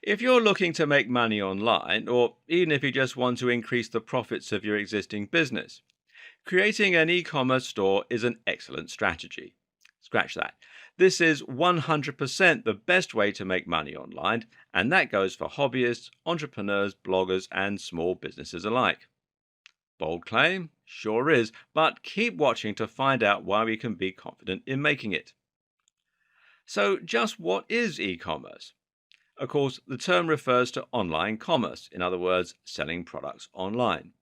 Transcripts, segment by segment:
If you're looking to make money online, or even if you just want to increase the profits of your existing business, creating an e commerce store is an excellent strategy. Scratch that. This is 100% the best way to make money online, and that goes for hobbyists, entrepreneurs, bloggers, and small businesses alike. Bold claim? Sure is, but keep watching to find out why we can be confident in making it. So, just what is e commerce? Of course, the term refers to online commerce, in other words, selling products online.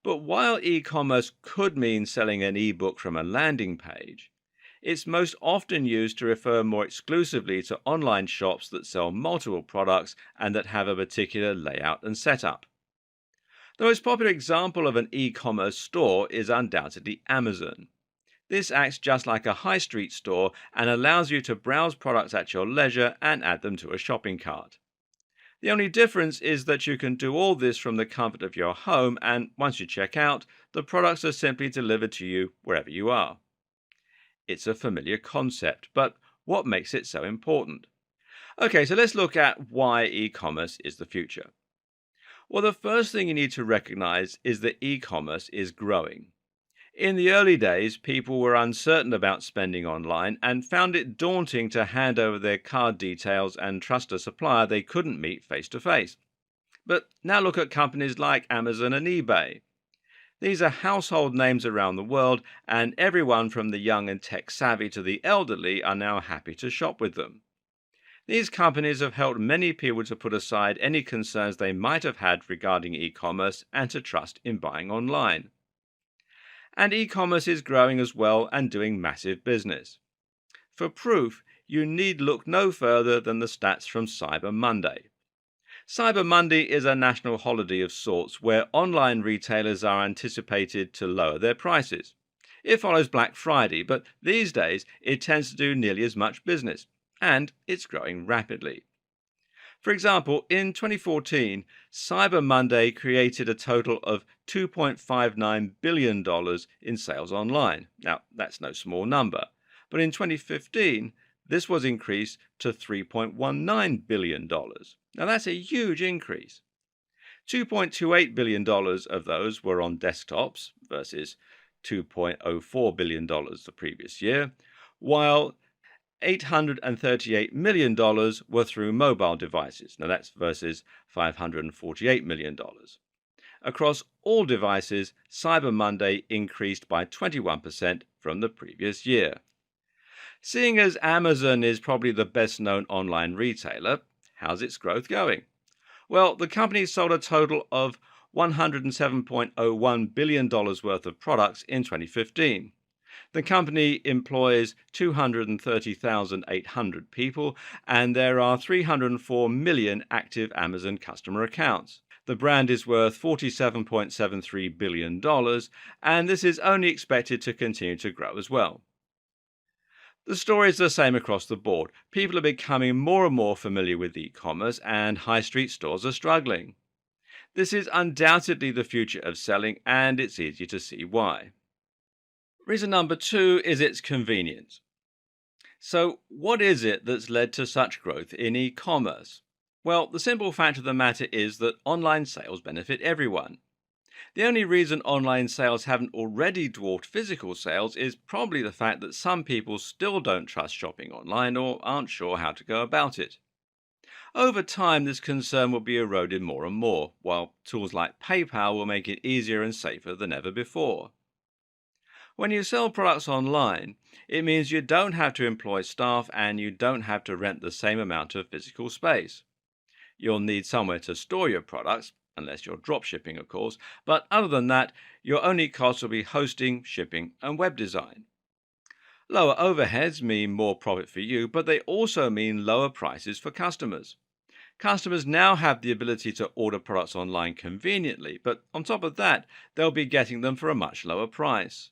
But while e commerce could mean selling an ebook from a landing page, it's most often used to refer more exclusively to online shops that sell multiple products and that have a particular layout and setup. The most popular example of an e commerce store is undoubtedly Amazon. This acts just like a high street store and allows you to browse products at your leisure and add them to a shopping cart. The only difference is that you can do all this from the comfort of your home, and once you check out, the products are simply delivered to you wherever you are. It's a familiar concept, but what makes it so important? Okay, so let's look at why e commerce is the future. Well, the first thing you need to recognize is that e commerce is growing. In the early days, people were uncertain about spending online and found it daunting to hand over their card details and trust a supplier they couldn't meet face to face. But now look at companies like Amazon and eBay. These are household names around the world, and everyone from the young and tech savvy to the elderly are now happy to shop with them. These companies have helped many people to put aside any concerns they might have had regarding e commerce and to trust in buying online. And e commerce is growing as well and doing massive business. For proof, you need look no further than the stats from Cyber Monday. Cyber Monday is a national holiday of sorts where online retailers are anticipated to lower their prices. It follows Black Friday, but these days it tends to do nearly as much business, and it's growing rapidly. For example, in 2014, Cyber Monday created a total of $2.59 billion in sales online. Now, that's no small number, but in 2015, this was increased to $3.19 billion. Now, that's a huge increase. $2.28 billion of those were on desktops versus $2.04 billion the previous year, while $838 million were through mobile devices. Now that's versus $548 million. Across all devices, Cyber Monday increased by 21% from the previous year. Seeing as Amazon is probably the best known online retailer, how's its growth going? Well, the company sold a total of $107.01 billion worth of products in 2015. The company employs 230,800 people, and there are 304 million active Amazon customer accounts. The brand is worth $47.73 billion, and this is only expected to continue to grow as well. The story is the same across the board. People are becoming more and more familiar with e commerce, and high street stores are struggling. This is undoubtedly the future of selling, and it's easy to see why. Reason number two is its convenience. So, what is it that's led to such growth in e commerce? Well, the simple fact of the matter is that online sales benefit everyone. The only reason online sales haven't already dwarfed physical sales is probably the fact that some people still don't trust shopping online or aren't sure how to go about it. Over time, this concern will be eroded more and more, while tools like PayPal will make it easier and safer than ever before. When you sell products online, it means you don't have to employ staff and you don't have to rent the same amount of physical space. You'll need somewhere to store your products, unless you're drop shipping, of course, but other than that, your only costs will be hosting, shipping, and web design. Lower overheads mean more profit for you, but they also mean lower prices for customers. Customers now have the ability to order products online conveniently, but on top of that, they'll be getting them for a much lower price.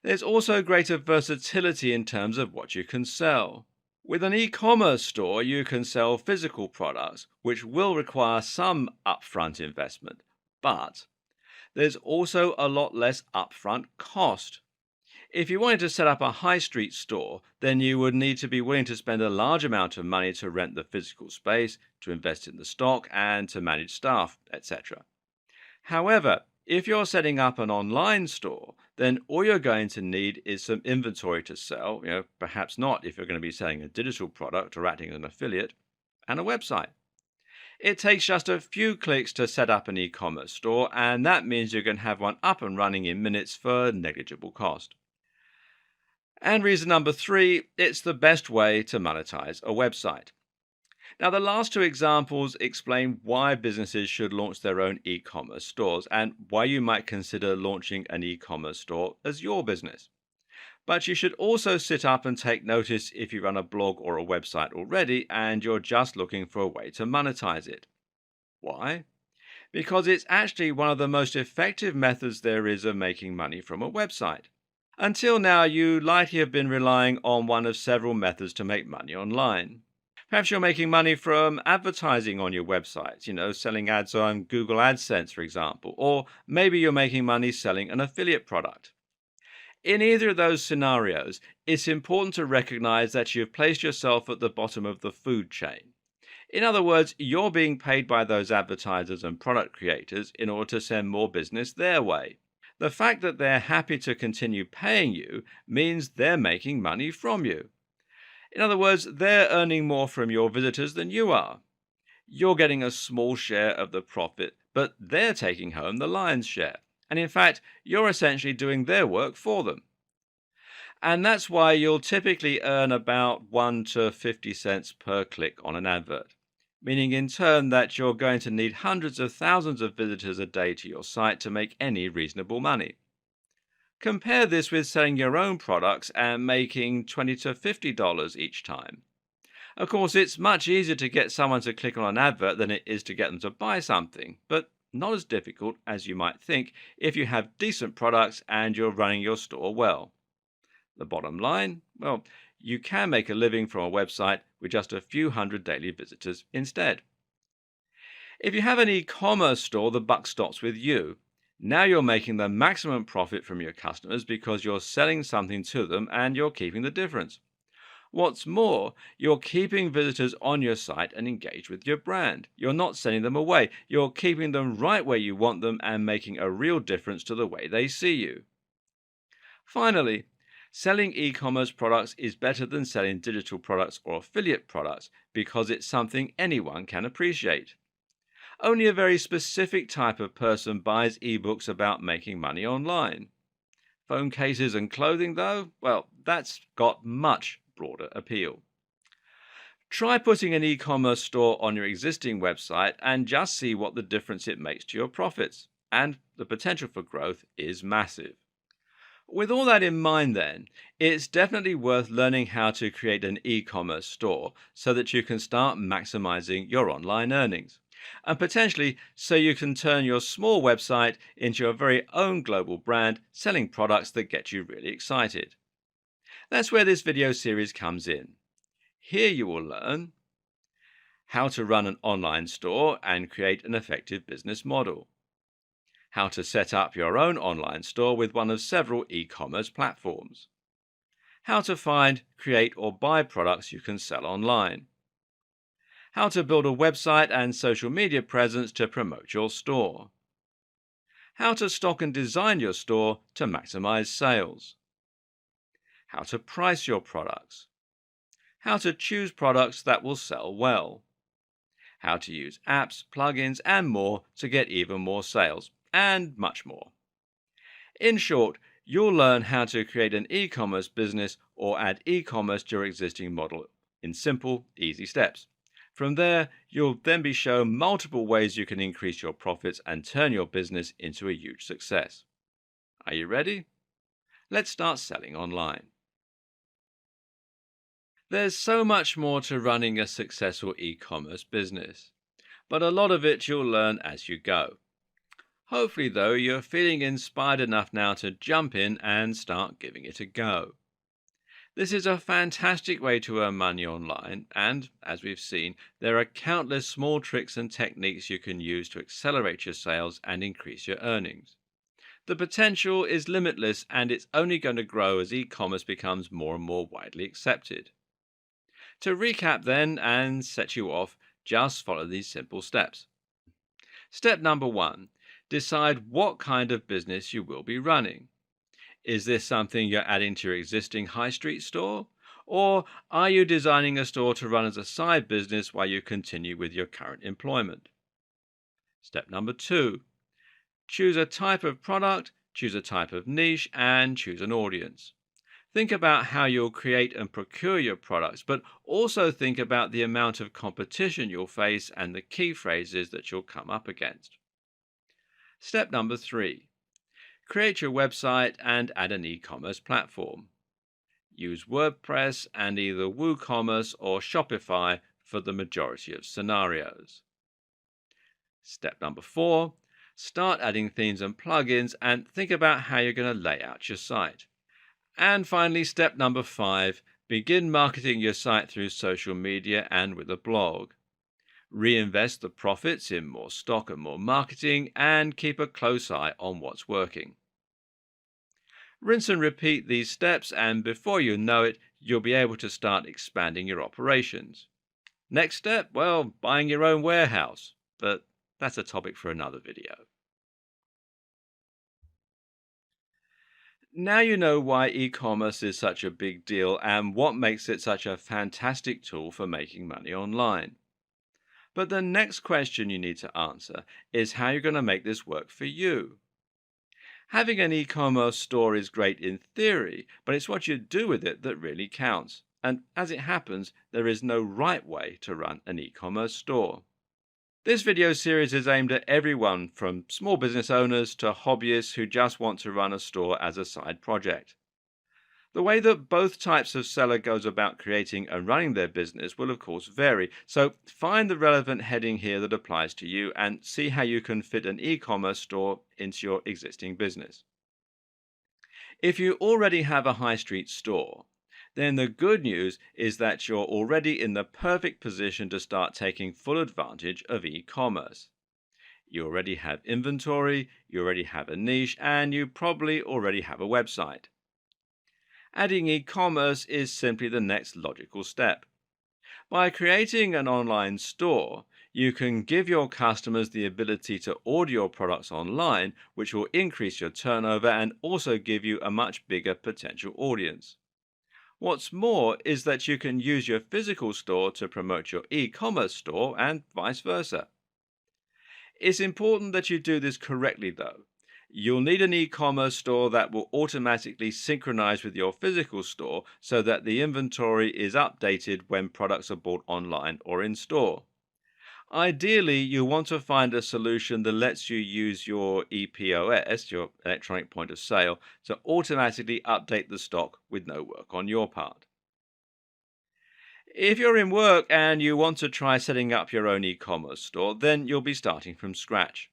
There's also greater versatility in terms of what you can sell. With an e-commerce store, you can sell physical products, which will require some upfront investment, but there's also a lot less upfront cost. If you wanted to set up a high street store, then you would need to be willing to spend a large amount of money to rent the physical space, to invest in the stock, and to manage staff, etc. However, if you're setting up an online store, then all you're going to need is some inventory to sell, perhaps not if you're going to be selling a digital product or acting as an affiliate, and a website. It takes just a few clicks to set up an e-commerce store, and that means you can have one up and running in minutes for negligible cost. And reason number three, it's the best way to monetize a website. Now, the last two examples explain why businesses should launch their own e commerce stores and why you might consider launching an e commerce store as your business. But you should also sit up and take notice if you run a blog or a website already and you're just looking for a way to monetize it. Why? Because it's actually one of the most effective methods there is of making money from a website. Until now, you likely have been relying on one of several methods to make money online. Perhaps you're making money from advertising on your website, selling ads on Google AdSense, for example, or maybe you're making money selling an affiliate product. In either of those scenarios, it's important to recognize that you've placed yourself at the bottom of the food chain. In other words, you're being paid by those advertisers and product creators in order to send more business their way. The fact that they're happy to continue paying you means they're making money from you. In other words, they're earning more from your visitors than you are. You're getting a small share of the profit, but they're taking home the lion's share. And in fact, you're essentially doing their work for them. And that's why you'll typically earn about 1 to 50 cents per click on an advert, meaning in turn that you're going to need hundreds of thousands of visitors a day to your site to make any reasonable money. Compare this with selling your own products and making $20 to $50 each time. Of course, it's much easier to get someone to click on an advert than it is to get them to buy something, but not as difficult as you might think if you have decent products and you're running your store well. The bottom line? Well, you can make a living from a website with just a few hundred daily visitors instead. If you have an e-commerce store, the buck stops with you. Now you're making the maximum profit from your customers because you're selling something to them and you're keeping the difference. What's more, you're keeping visitors on your site and engaged with your brand. You're not sending them away. You're keeping them right where you want them and making a real difference to the way they see you. Finally, selling e-commerce products is better than selling digital products or affiliate products because it's something anyone can appreciate. Only a very specific type of person buys ebooks about making money online. Phone cases and clothing, though, well, that's got much broader appeal. Try putting an e-commerce store on your existing website and just see what the difference it makes to your profits. And the potential for growth is massive. With all that in mind, then, it's definitely worth learning how to create an e-commerce store so that you can start maximizing your online earnings. And potentially so you can turn your small website into your very own global brand selling products that get you really excited. That's where this video series comes in. Here you will learn how to run an online store and create an effective business model, how to set up your own online store with one of several e-commerce platforms, how to find, create, or buy products you can sell online, how to build a website and social media presence to promote your store, how to stock and design your store to maximize sales, how to price your products, how to choose products that will sell well, how to use apps, plugins, and more to get even more sales, and much more. In short, you'll learn how to create an e-commerce business or add e-commerce to your existing model in simple, easy steps. From there, you'll then be shown multiple ways you can increase your profits and turn your business into a huge success. Are you ready? Let's start selling online. There's so much more to running a successful e-commerce business, but a lot of it you'll learn as you go. Hopefully, though, you're feeling inspired enough now to jump in and start giving it a go. This is a fantastic way to earn money online, and, as we've seen, there are countless small tricks and techniques you can use to accelerate your sales and increase your earnings. The potential is limitless and it's only going to grow as e commerce becomes more and more widely accepted. To recap, then, and set you off, just follow these simple steps. Step number one, decide what kind of business you will be running. Is this something you're adding to your existing high street store? Or are you designing a store to run as a side business while you continue with your current employment? Step number two, choose a type of product, choose a type of niche, and choose an audience. Think about how you'll create and procure your products, but also think about the amount of competition you'll face and the key phrases that you'll come up against. Step number three, create your website and add an e commerce platform. Use WordPress and either WooCommerce or Shopify for the majority of scenarios. Step number four, start adding themes and plugins and think about how you're going to lay out your site. And finally, step number five, begin marketing your site through social media and with a blog. Reinvest the profits in more stock and more marketing and keep a close eye on what's working. Rinse and repeat these steps, and before you know it, you'll be able to start expanding your operations. Next step, well, buying your own warehouse, but that's a topic for another video. Now you know why e commerce is such a big deal and what makes it such a fantastic tool for making money online. But the next question you need to answer is how you're going to make this work for you. Having an e commerce store is great in theory, but it's what you do with it that really counts. And as it happens, there is no right way to run an e commerce store. This video series is aimed at everyone from small business owners to hobbyists who just want to run a store as a side project. The way that both types of seller goes about creating and running their business will of course vary, so find the relevant heading here that applies to you and see how you can fit an e-commerce store into your existing business. If you already have a high street store, then the good news is that you're already in the perfect position to start taking full advantage of e-commerce. You already have inventory, you already have a niche, and you probably already have a website. Adding e-commerce is simply the next logical step. By creating an online store, you can give your customers the ability to order your products online, which will increase your turnover and also give you a much bigger potential audience. What's more is that you can use your physical store to promote your e-commerce store and vice versa. It's important that you do this correctly though. You'll need an e-commerce store that will automatically synchronize with your physical store so that the inventory is updated when products are bought online or in store. Ideally, you want to find a solution that lets you use your EPOS, your electronic point of sale, to automatically update the stock with no work on your part. If you're in work and you want to try setting up your own e-commerce store, then you'll be starting from scratch.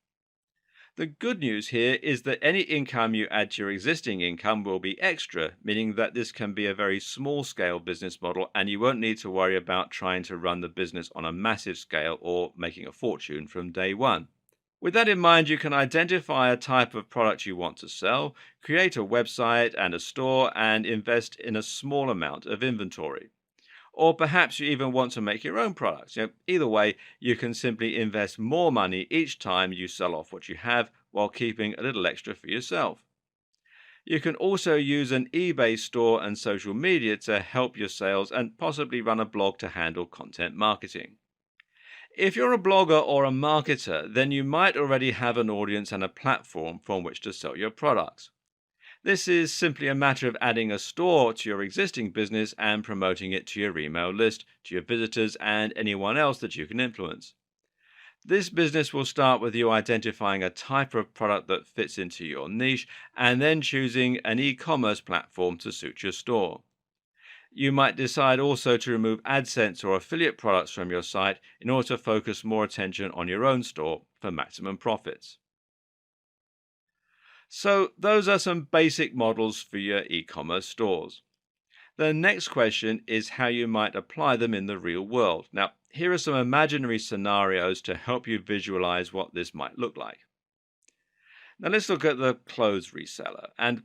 The good news here is that any income you add to your existing income will be extra, meaning that this can be a very small scale business model and you won't need to worry about trying to run the business on a massive scale or making a fortune from day one. With that in mind, you can identify a type of product you want to sell, create a website and a store, and invest in a small amount of inventory. Or perhaps you even want to make your own products. Either way, you can simply invest more money each time you sell off what you have while keeping a little extra for yourself. You can also use an eBay store and social media to help your sales and possibly run a blog to handle content marketing. If you're a blogger or a marketer, then you might already have an audience and a platform from which to sell your products. This is simply a matter of adding a store to your existing business and promoting it to your email list, to your visitors, and anyone else that you can influence. This business will start with you identifying a type of product that fits into your niche and then choosing an e-commerce platform to suit your store. You might decide also to remove AdSense or affiliate products from your site in order to focus more attention on your own store for maximum profits. So those are some basic models for your e-commerce stores. The next question is how you might apply them in the real world. Now, here are some imaginary scenarios to help you visualize what this might look like. Now let's look at the clothes reseller. And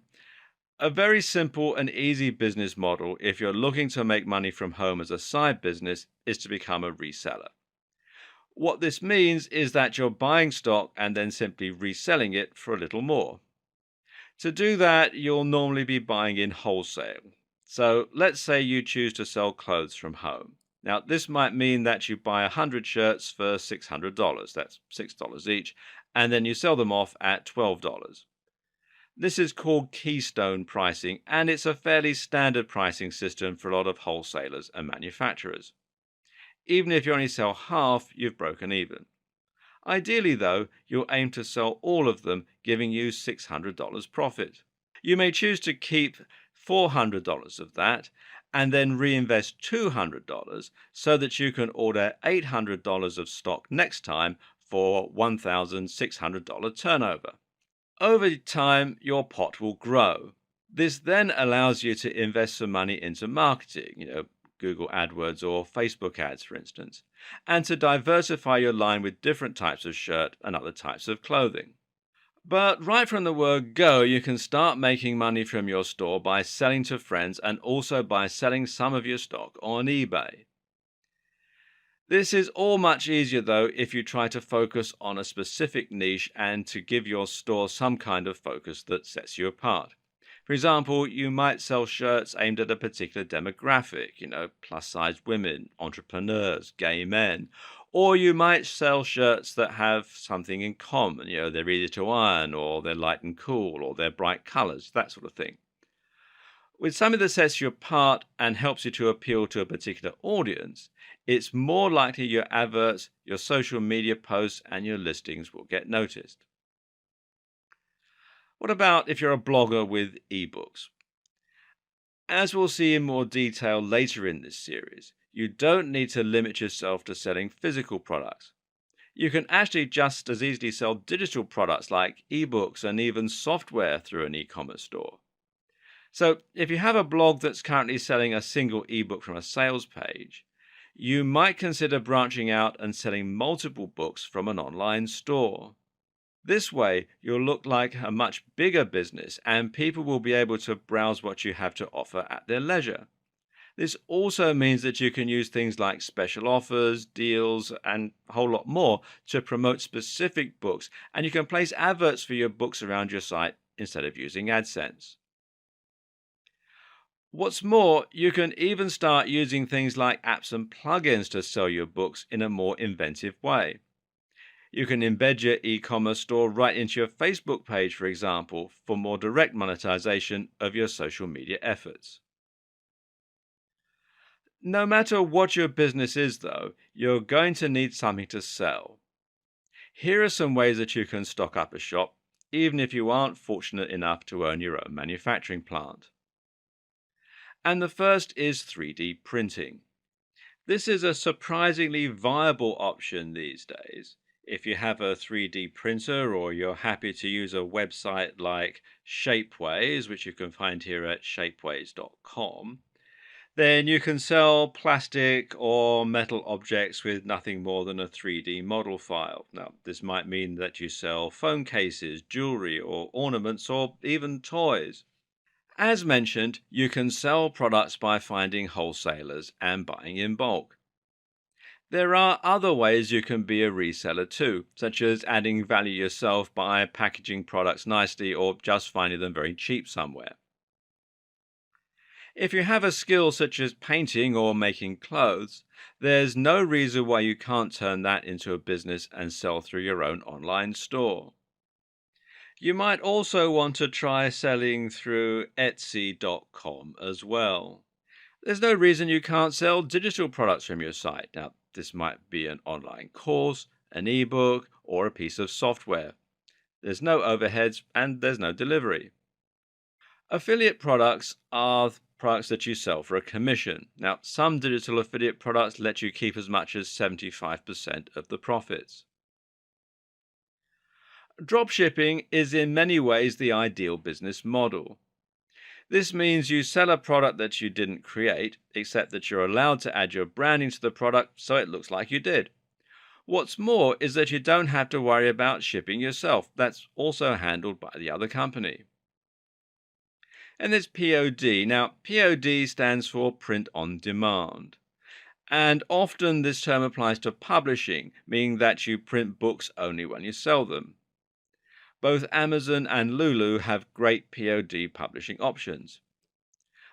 a very simple and easy business model, if you're looking to make money from home as a side business, is to become a reseller. What this means is that you're buying stock and then simply reselling it for a little more. To do that, you'll normally be buying in wholesale. So let's say you choose to sell clothes from home. Now, this might mean that you buy 100 shirts for $600, that's $6 each, and then you sell them off at $12. This is called keystone pricing, and it's a fairly standard pricing system for a lot of wholesalers and manufacturers. Even if you only sell half, you've broken even. Ideally, though, you'll aim to sell all of them, giving you $600 profit. You may choose to keep $400 of that and then reinvest $200 so that you can order $800 of stock next time for $1,600 turnover. Over time, your pot will grow. This then allows you to invest some money into marketing, Google AdWords or Facebook ads, for instance, and to diversify your line with different types of shirt and other types of clothing. But right from the word go, you can start making money from your store by selling to friends and also by selling some of your stock on eBay. This is all much easier though if you try to focus on a specific niche and to give your store some kind of focus that sets you apart. For example, you might sell shirts aimed at a particular demographic, plus size women, entrepreneurs, gay men. Or you might sell shirts that have something in common, they're easy to iron, or they're light and cool, or they're bright colors, that sort of thing. With something that sets you apart and helps you to appeal to a particular audience, it's more likely your adverts, your social media posts, and your listings will get noticed. What about if you're a blogger with ebooks? As we'll see in more detail later in this series, you don't need to limit yourself to selling physical products. You can actually just as easily sell digital products like ebooks and even software through an e commerce store. So, if you have a blog that's currently selling a single ebook from a sales page, you might consider branching out and selling multiple books from an online store. This way, you'll look like a much bigger business and people will be able to browse what you have to offer at their leisure. This also means that you can use things like special offers, deals, and a whole lot more to promote specific books, and you can place adverts for your books around your site instead of using AdSense. What's more, you can even start using things like apps and plugins to sell your books in a more inventive way. You can embed your e commerce store right into your Facebook page, for example, for more direct monetization of your social media efforts. No matter what your business is, though, you're going to need something to sell. Here are some ways that you can stock up a shop, even if you aren't fortunate enough to own your own manufacturing plant. And the first is 3D printing. This is a surprisingly viable option these days. If you have a 3D printer or you're happy to use a website like Shapeways, which you can find here at shapeways.com, then you can sell plastic or metal objects with nothing more than a 3D model file. Now, this might mean that you sell phone cases, jewelry, or ornaments, or even toys. As mentioned, you can sell products by finding wholesalers and buying in bulk. There are other ways you can be a reseller too, such as adding value yourself by packaging products nicely or just finding them very cheap somewhere. If you have a skill such as painting or making clothes, there's no reason why you can't turn that into a business and sell through your own online store. You might also want to try selling through Etsy.com as well. There's no reason you can't sell digital products from your site. Now, this might be an online course, an ebook, or a piece of software. There's no overheads and there's no delivery. Affiliate products are products that you sell for a commission. Now, some digital affiliate products let you keep as much as 75% of the profits. Dropshipping is in many ways the ideal business model. This means you sell a product that you didn't create, except that you're allowed to add your branding to the product so it looks like you did. What's more is that you don't have to worry about shipping yourself. That's also handled by the other company. And there's POD. Now, POD stands for print on demand. And often this term applies to publishing, meaning that you print books only when you sell them. Both Amazon and Lulu have great POD publishing options.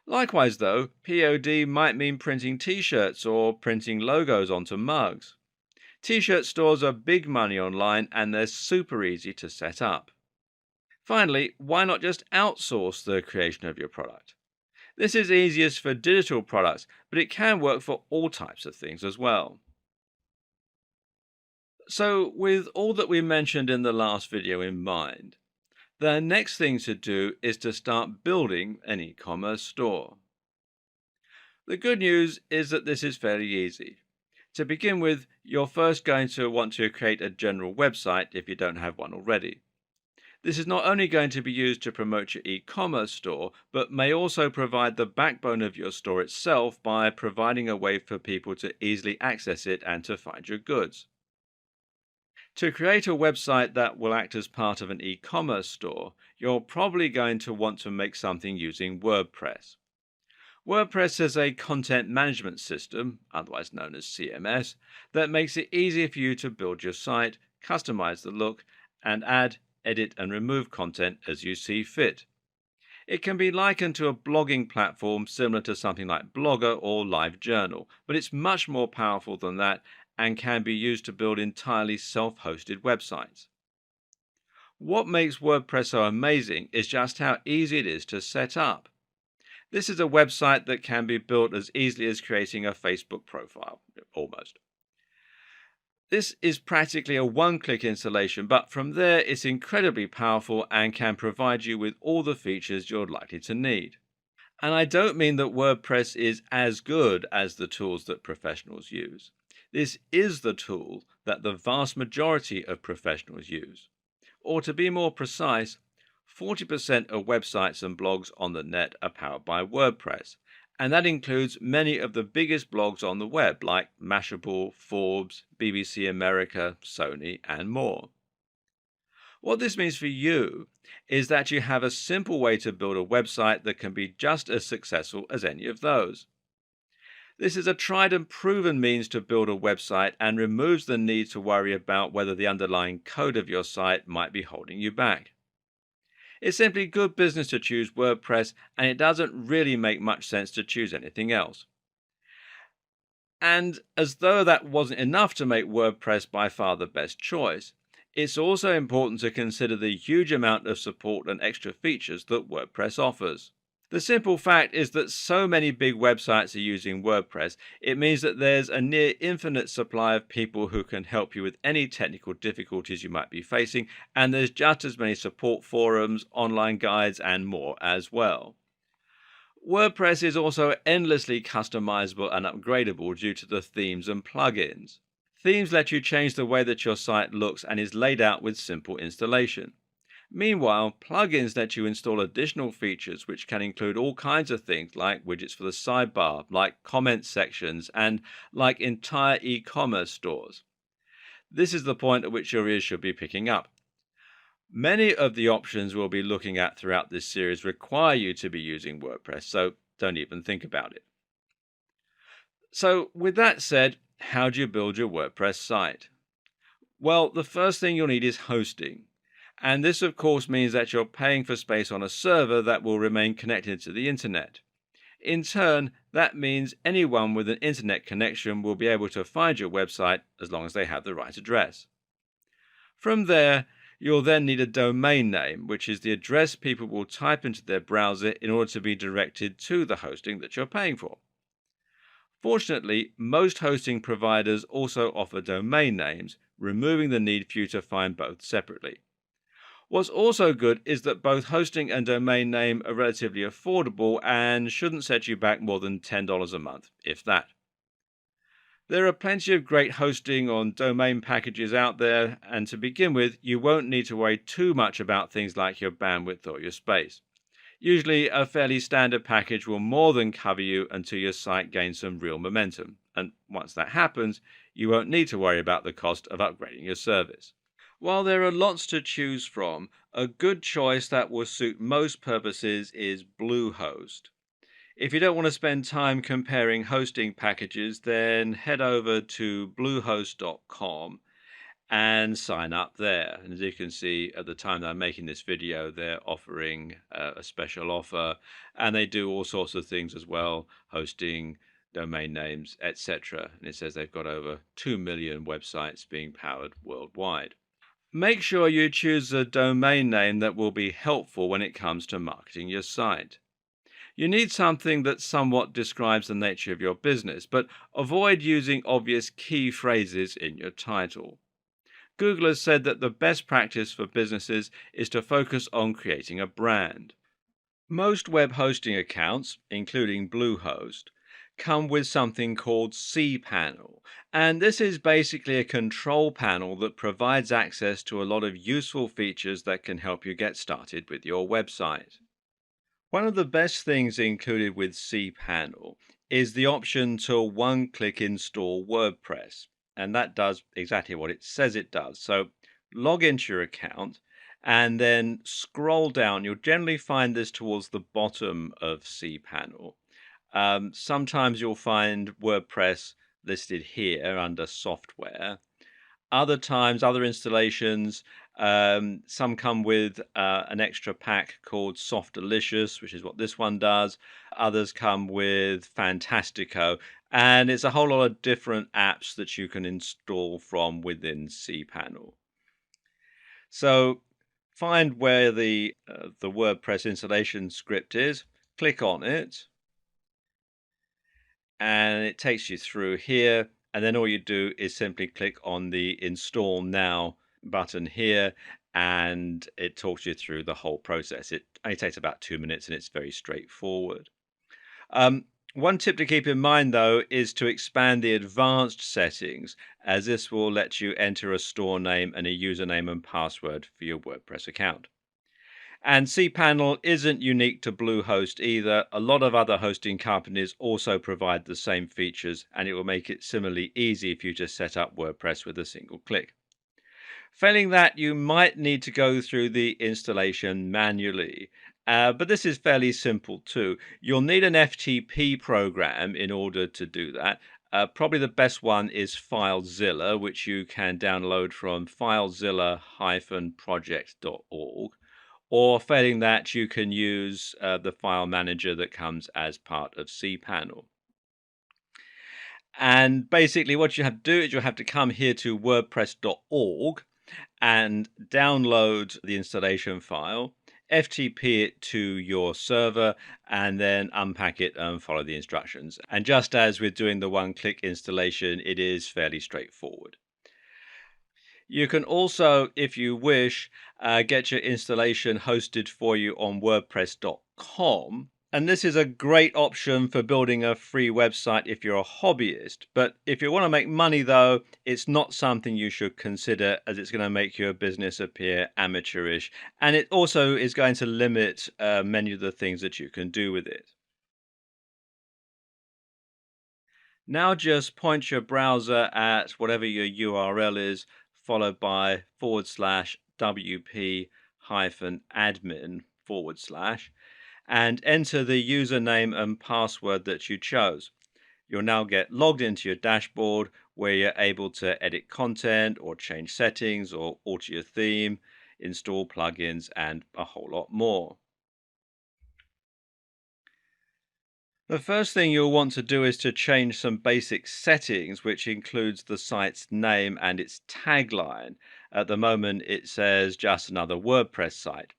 Likewise, though, POD might mean printing t shirts or printing logos onto mugs. T shirt stores are big money online and they're super easy to set up. Finally, why not just outsource the creation of your product? This is easiest for digital products, but it can work for all types of things as well. So, with all that we mentioned in the last video in mind, the next thing to do is to start building an e commerce store. The good news is that this is fairly easy. To begin with, you're first going to want to create a general website if you don't have one already. This is not only going to be used to promote your e commerce store, but may also provide the backbone of your store itself by providing a way for people to easily access it and to find your goods. To create a website that will act as part of an e commerce store, you're probably going to want to make something using WordPress. WordPress is a content management system, otherwise known as CMS, that makes it easier for you to build your site, customize the look, and add, edit, and remove content as you see fit. It can be likened to a blogging platform similar to something like Blogger or LiveJournal, but it's much more powerful than that and can be used to build entirely self-hosted websites. What makes WordPress so amazing is just how easy it is to set up. This is a website that can be built as easily as creating a Facebook profile, almost. This is practically a one-click installation, but from there it's incredibly powerful and can provide you with all the features you're likely to need. And I don't mean that WordPress is as good as the tools that professionals use. This is the tool that the vast majority of professionals use. Or to be more precise, 40% of websites and blogs on the net are powered by WordPress, and that includes many of the biggest blogs on the web like Mashable, Forbes, BBC America, Sony, and more. What this means for you is that you have a simple way to build a website that can be just as successful as any of those. This is a tried and proven means to build a website and removes the need to worry about whether the underlying code of your site might be holding you back. It's simply good business to choose WordPress, and it doesn't really make much sense to choose anything else. And as though that wasn't enough to make WordPress by far the best choice, it's also important to consider the huge amount of support and extra features that WordPress offers. The simple fact is that so many big websites are using WordPress, it means that there's a near infinite supply of people who can help you with any technical difficulties you might be facing, and there's just as many support forums, online guides, and more as well. WordPress is also endlessly customizable and upgradable due to the themes and plugins. Themes let you change the way that your site looks and is laid out with simple installation. Meanwhile, plugins let you install additional features which can include all kinds of things like widgets for the sidebar, like comment sections, and like entire e-commerce stores. This is the point at which your ears should be picking up. Many of the options we'll be looking at throughout this series require you to be using WordPress, so don't even think about it. So with that said, how do you build your WordPress site? Well, the first thing you'll need is hosting. And this, of course, means that you're paying for space on a server that will remain connected to the internet. In turn, that means anyone with an internet connection will be able to find your website as long as they have the right address. From there, you'll then need a domain name, which is the address people will type into their browser in order to be directed to the hosting that you're paying for. Fortunately, most hosting providers also offer domain names, removing the need for you to find both separately. What's also good is that both hosting and domain name are relatively affordable and shouldn't set you back more than $10 a month, if that. There are plenty of great hosting on domain packages out there, and to begin with, you won't need to worry too much about things like your bandwidth or your space. Usually, a fairly standard package will more than cover you until your site gains some real momentum. And once that happens, you won't need to worry about the cost of upgrading your service. While there are lots to choose from, a good choice that will suit most purposes is Bluehost. If you don't want to spend time comparing hosting packages, then head over to bluehost.com and sign up there. And as you can see, at the time that I'm making this video, they're offering a special offer, and they do all sorts of things as well, hosting, domain names, etc. And it says they've got over 2 million websites being powered worldwide. Make sure you choose a domain name that will be helpful when it comes to marketing your site. You need something that somewhat describes the nature of your business, but avoid using obvious key phrases in your title. Google has said that the best practice for businesses is to focus on creating a brand. Most web hosting accounts, including Bluehost, come with something called cPanel, and this is basically a control panel that provides access to a lot of useful features that can help you get started with your website. One of the best things included with cPanel is the option to one-click install WordPress, and that does exactly what it says it does. So log into your account and then scroll down. You'll generally find this towards the bottom of cPanel. Sometimes you'll find WordPress listed here under software. Other times, other installations, some come with an extra pack called Soft Delicious, which is what this one does. Others come with Fantastico, and it's a whole lot of different apps that you can install from within cPanel. So find where the WordPress installation script is, click on it, and it takes you through here. And then all you do is simply click on the Install Now button here, and it talks you through the whole process. It only takes about 2 minutes, and it's very straightforward. One tip to keep in mind, though, is to expand the advanced settings, as this will let you enter a store name and a username and password for your WordPress account. And cPanel isn't unique to Bluehost either. A lot of other hosting companies also provide the same features, and it will make it similarly easy for you to set up WordPress with a single click. Failing that, you might need to go through the installation manually. But this is fairly simple too. You'll need an FTP program in order to do that. Probably the best one is FileZilla, which you can download from filezilla-project.org. Or failing that, you can use the file manager that comes as part of cPanel. And basically what you have to do is you have to come here to wordpress.org and download the installation file, FTP it to your server, and then unpack it and follow the instructions. And just as with doing the one-click installation, it is fairly straightforward. You can also, if you wish, get your installation hosted for you on WordPress.com. And this is a great option for building a free website if you're a hobbyist. But if you want to make money, though, it's not something you should consider, as it's going to make your business appear amateurish. And it also is going to limit many of the things that you can do with it. Now just point your browser at whatever your URL is, followed by /admin/ and enter the username and password that you chose. You'll now get logged into your dashboard where you're able to edit content or change settings or alter your theme, install plugins, and a whole lot more. The first thing you'll want to do is to change some basic settings, which includes the site's name and its tagline. At the moment, it says just another WordPress site.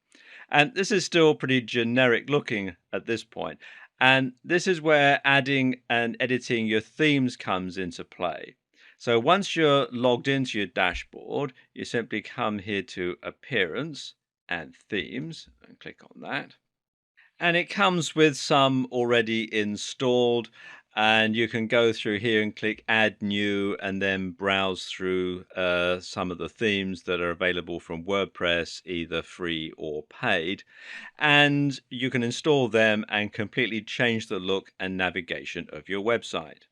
And this is still pretty generic looking at this point. And this is where adding and editing your themes comes into play. So once you're logged into your dashboard, you simply come here to Appearance and Themes and click on that. And it comes with some already installed, and you can go through here and click Add New and then browse through some of the themes that are available from WordPress, either free or paid. And you can install them and completely change the look and navigation of your website.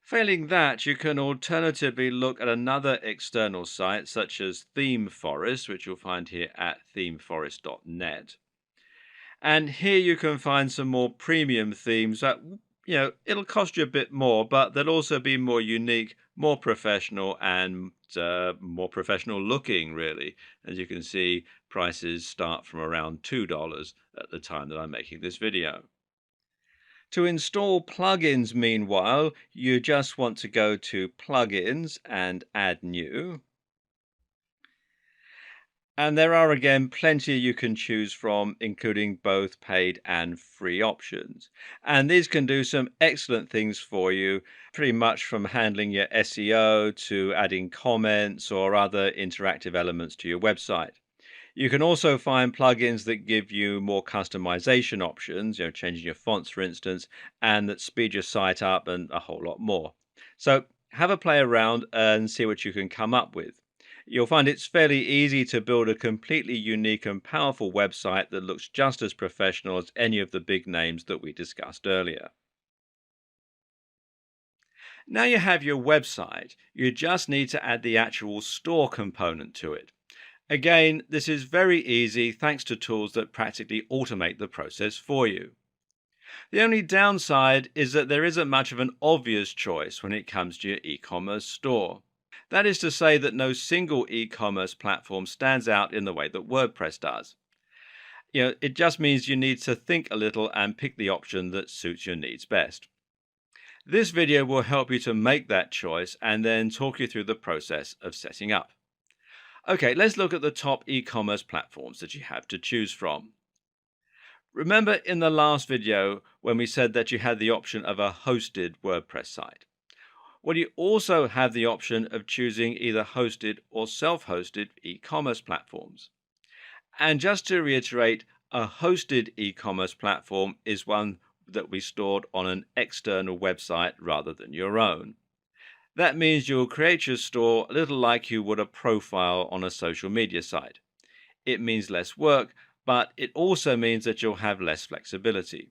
Failing that, you can alternatively look at another external site such as Theme Forest, which you'll find here at themeforest.net. And here you can find some more premium themes that, it'll cost you a bit more, but they'll also be more unique, more professional, and more professional looking, really. As you can see, prices start from around $2 at the time that I'm making this video. To install plugins, meanwhile, you just want to go to Plugins and Add New. And there are again plenty you can choose from, including both paid and free options. And these can do some excellent things for you, pretty much from handling your SEO to adding comments or other interactive elements to your website. You can also find plugins that give you more customization options, changing your fonts, for instance, and that speed your site up and a whole lot more. So have a play around and see what you can come up with. You'll find it's fairly easy to build a completely unique and powerful website that looks just as professional as any of the big names that we discussed earlier. Now you have your website, you just need to add the actual store component to it. Again, this is very easy thanks to tools that practically automate the process for you. The only downside is that there isn't much of an obvious choice when it comes to your e commerce store. That is to say, that no single e commerce platform stands out in the way that WordPress does. It just means you need to think a little and pick the option that suits your needs best. This video will help you to make that choice and then talk you through the process of setting up. Okay, let's look at the top e-commerce platforms that you have to choose from. Remember in the last video when we said that you had the option of a hosted WordPress site? Well, you also have the option of choosing either hosted or self-hosted e-commerce platforms. And just to reiterate, a hosted e-commerce platform is one that we stored on an external website rather than your own. That means you'll create your store a little like you would a profile on a social media site. It means less work, but it also means that you'll have less flexibility.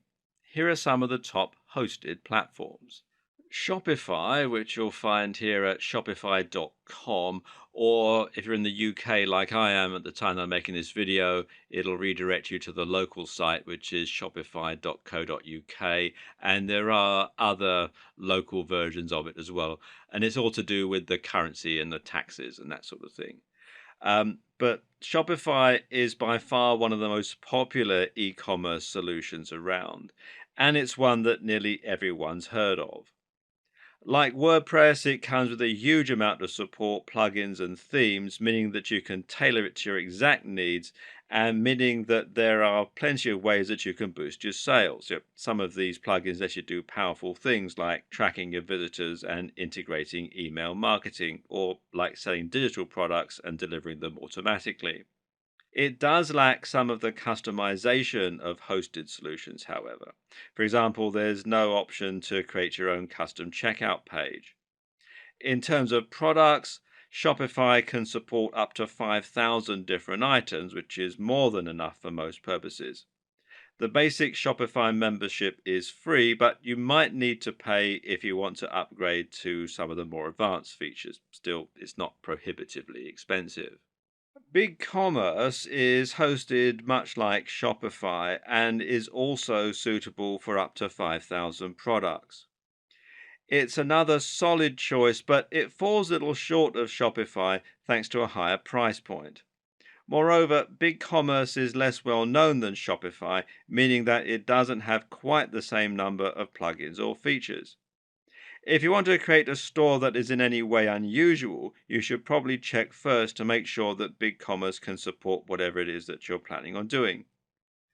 Here are some of the top hosted platforms. Shopify, which you'll find here at shopify.com, or if you're in the UK like I am at the time I'm making this video, it'll redirect you to the local site, which is shopify.co.uk, and there are other local versions of it as well. And it's all to do with the currency and the taxes and that sort of thing. But Shopify is by far one of the most popular e commerce solutions around, and it's one that nearly everyone's heard of. Like WordPress, it comes with a huge amount of support, plugins, and themes, meaning that you can tailor it to your exact needs, and meaning that there are plenty of ways that you can boost your sales. Some of these plugins let you do powerful things like tracking your visitors and integrating email marketing, or like selling digital products and delivering them automatically. It does lack some of the customization of hosted solutions, however. For example, there's no option to create your own custom checkout page. In terms of products, Shopify can support up to 5,000 different items, which is more than enough for most purposes. The basic Shopify membership is free, but you might need to pay if you want to upgrade to some of the more advanced features. Still, it's not prohibitively expensive. BigCommerce is hosted much like Shopify and is also suitable for up to 5,000 products. It's another solid choice, but it falls a little short of Shopify thanks to a higher price point. Moreover, BigCommerce is less well known than Shopify, meaning that it doesn't have quite the same number of plugins or features. If you want to create a store that is in any way unusual, you should probably check first to make sure that BigCommerce can support whatever it is that you're planning on doing.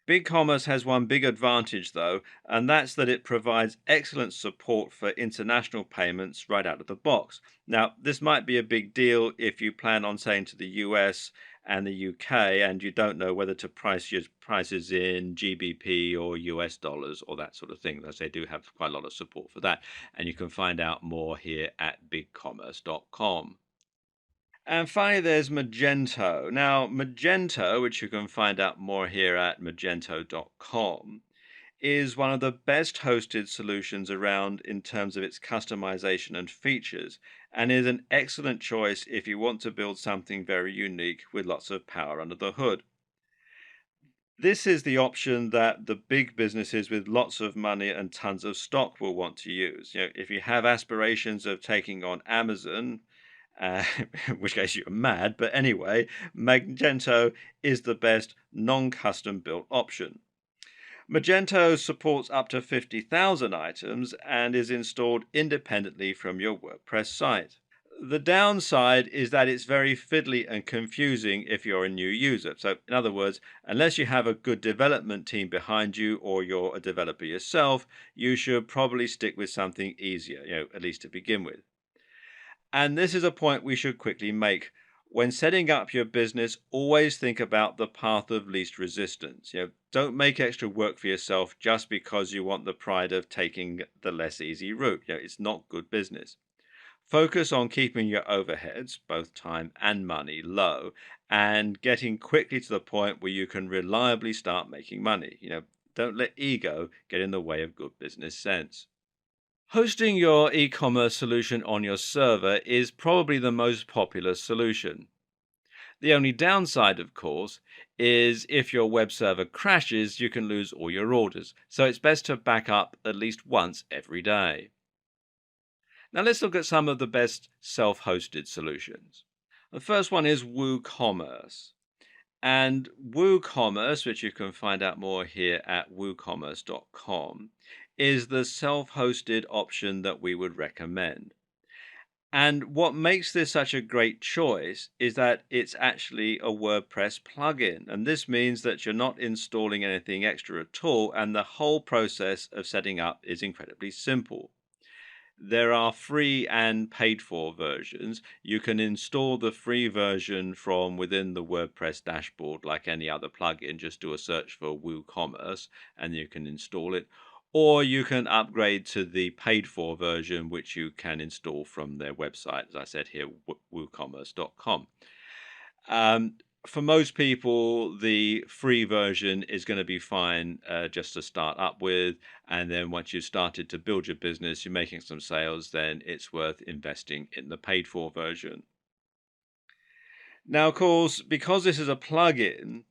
BigCommerce has one big advantage though, and that's that it provides excellent support for international payments right out of the box. Now, this might be a big deal if you plan on saying to the US and the UK and you don't know whether to price your prices in GBP or US dollars or that sort of thing, as they do have quite a lot of support for that. And you can find out more here at bigcommerce.com. And finally, there's Magento. Now, Magento, which you can find out more here at magento.com, is one of the best hosted solutions around in terms of its customization and features, and is an excellent choice if you want to build something very unique with lots of power under the hood. This is the option that the big businesses with lots of money and tons of stock will want to use. If you have aspirations of taking on Amazon, uh, in which case you're mad, but anyway, Magento is the best non custom built option. Magento supports up to 50,000 items and is installed independently from your WordPress site. The downside is that it's very fiddly and confusing if you're a new user. So, in other words, unless you have a good development team behind you or you're a developer yourself, you should probably stick with something easier, at least to begin with. And this is a point we should quickly make. When setting up your business, always think about the path of least resistance. Don't make extra work for yourself just because you want the pride of taking the less easy route. It's not good business. Focus on keeping your overheads, both time and money, low and getting quickly to the point where you can reliably start making money. Don't let ego get in the way of good business sense. Hosting your e commerce solution on your server is probably the most popular solution. The only downside, of course, is if your web server crashes, you can lose all your orders. So it's best to back up at least once every day. Now let's look at some of the best self-hosted solutions. The first one is WooCommerce. And WooCommerce, which you can find out more here at woocommerce.com, is the self-hosted option that we would recommend. And what makes this such a great choice is that it's actually a WordPress plugin. And this means that you're not installing anything extra at all, and the whole process of setting up is incredibly simple. There are free and paid for versions. You can install the free version from within the WordPress dashboard like any other plugin. Just do a search for WooCommerce and you can install it. Or you can upgrade to the paid for version, which you can install from their website, as I said here, woocommerce.com. Um, for most people, the free version is going to be fine just to start up with. And then once you've started to build your business, you're making some sales, then it's worth investing in the paid for version. Now, of course, because this is a plugin,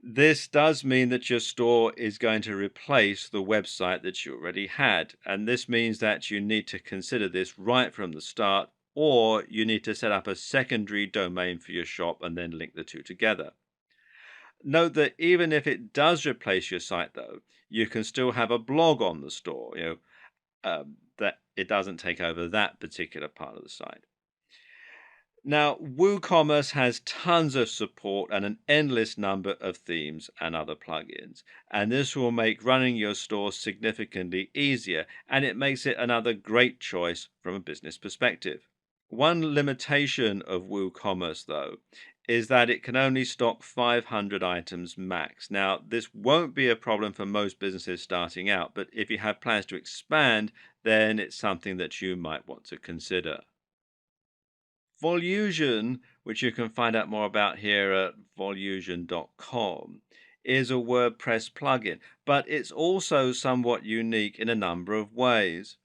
this does mean that your store is going to replace the website that you already had. And this means that you need to consider this right from the start, or you need to set up a secondary domain for your shop and then link the two together. Note that even if it does replace your site, though, you can still have a blog on the store, that it doesn't take over that particular part of the site. Now, WooCommerce has tons of support and an endless number of themes and other plugins. And this will make running your store significantly easier, and it makes it another great choice from a business perspective. One limitation of WooCommerce, though, is that it can only stock 500 items max. Now, this won't be a problem for most businesses starting out, but if you have plans to expand, then it's something that you might want to consider. Volusion, which you can find out more about here at volusion.com, is a WordPress plugin, but it's also somewhat unique in a number of ways.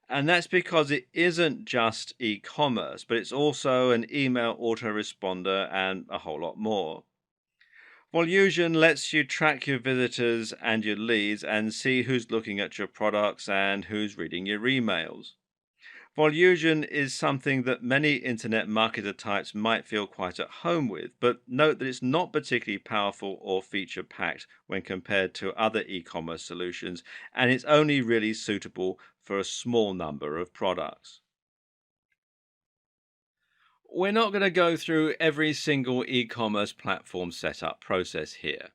And that's because it isn't just e commerce, but it's also an email autoresponder and a whole lot more. Volusion lets you track your visitors and your leads and see who's looking at your products and who's reading your emails. Volusion is something that many internet marketer types might feel quite at home with, but note that it's not particularly powerful or feature packed when compared to other e commerce solutions, and it's only really suitable for a small number of products. We're not going to go through every single e commerce platform setup process here.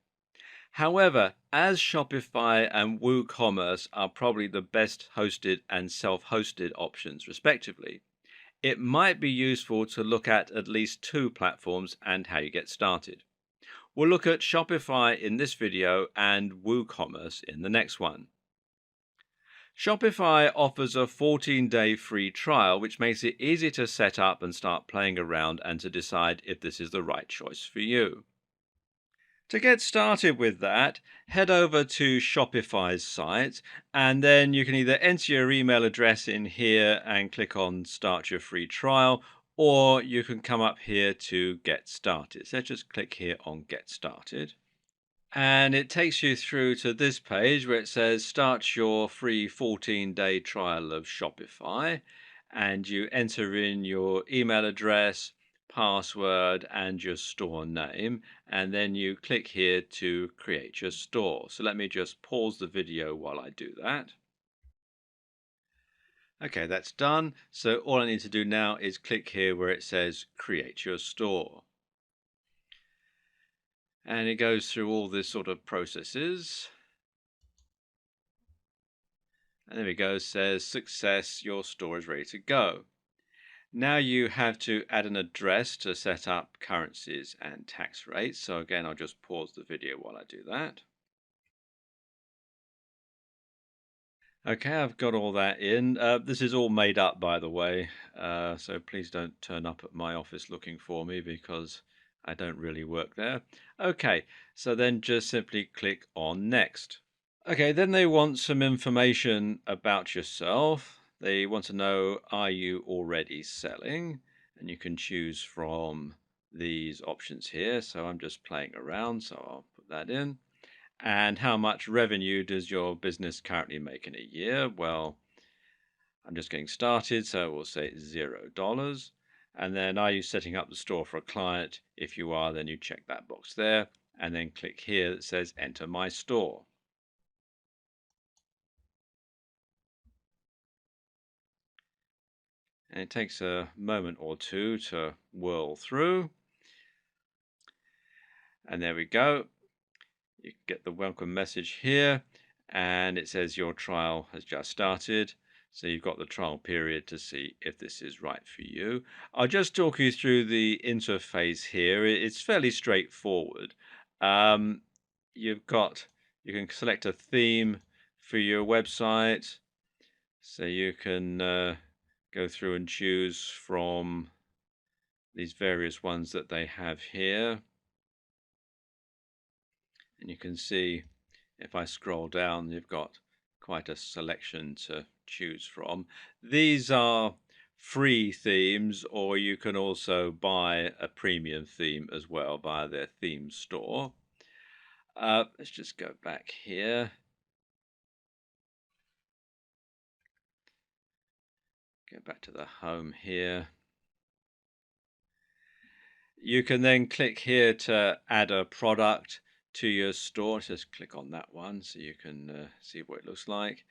However, as Shopify and WooCommerce are probably the best hosted and self-hosted options respectively, it might be useful to look at least two platforms and how you get started. We'll look at Shopify in this video and WooCommerce in the next one. Shopify offers a 14-day free trial, which makes it easy to set up and start playing around and to decide if this is the right choice for you. To get started with that, head over to Shopify's site, and then you can either enter your email address in here and click on Start Your Free Trial, or you can come up here to Get Started. So just click here on Get Started. And it takes you through to this page where it says Start your free 14-day trial of Shopify. And you enter in your email address, password, and your store name. And then you click here to create your store. So let me just pause the video while I do that. Okay, that's done. So all I need to do now is click here where it says Create your store. And it goes through all this sort of processes. And there we go, says success, your store is ready to go. Now you have to add an address to set up currencies and tax rates. So again, I'll just pause the video while I do that. Okay, I've got all that in. This is all made up, by the way. So please don't turn up at my office looking for me because I don't really work there. Okay, so then just simply click on Next. Okay, then they want some information about yourself. They want to know, are you already selling? And you can choose from these options here. So I'm just playing around, so I'll put that in. And how much revenue does your business currently make in a year? Well, I'm just getting started, so we'll say $0. And then, are you setting up the store for a client? If you are, then you check that box there, and then click here that says Enter My Store. And it takes a moment or two to whirl through. And there we go. You get the welcome message here, and it says your trial has just started. So you've got the trial period to see if this is right for you. I'll just talk you through the interface here. It's fairly straightforward. Um, you can select a theme for your website. So you can go through and choose from these various ones that they have here. And you can see if I scroll down, you've got quite a selection to choose from. These are free themes, or you can also buy a premium theme as well via their theme store. Let's just go back here. Go back to the home here. You can then click here to add a product to your store. Just click on that one so you can see what it looks like.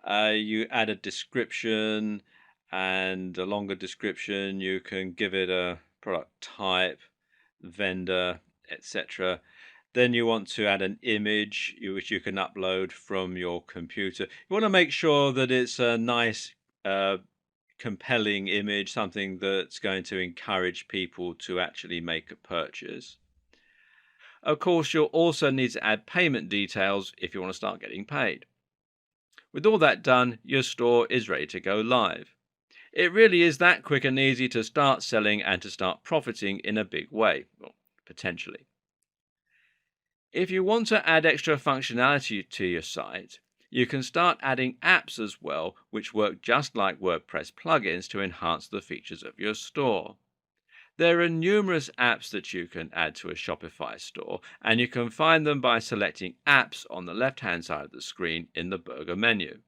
You add a description and a longer description. You can give it a product type, vendor, etc. Then you want to add an image which you can upload from your computer. You want to make sure that it's a nice compelling image, something that's going to encourage people to actually make a purchase. Of course, you'll also need to add payment details if you want to start getting paid. With all that done, your store is ready to go live. It really is that quick and easy to start selling and to start profiting in a big way, well, potentially. If you want to add extra functionality to your site, you can start adding apps as well, which work just like WordPress plugins to enhance the features of your store. There are numerous apps that you can add to a Shopify store, and you can find them by selecting Apps on the left-hand side of the screen in the burger menu.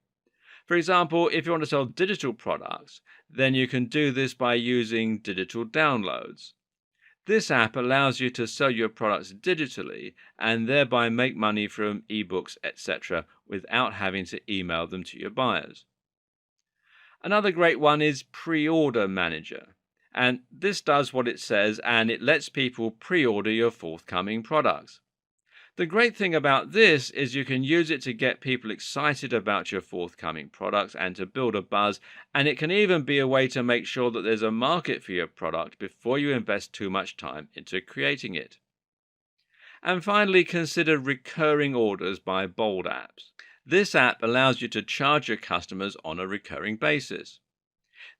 For example, if you want to sell digital products, then you can do this by using digital downloads. This app allows you to sell your products digitally and thereby make money from ebooks, etc., without having to email them to your buyers. Another great one is Pre-Order Manager, and this does what it says and it lets people pre-order your forthcoming products. The great thing about this is you can use it to get people excited about your forthcoming products and to build a buzz, and it can even be a way to make sure that there's a market for your product before you invest too much time into creating it. And finally, consider recurring orders by Bold Apps. This app allows you to charge your customers on a recurring basis.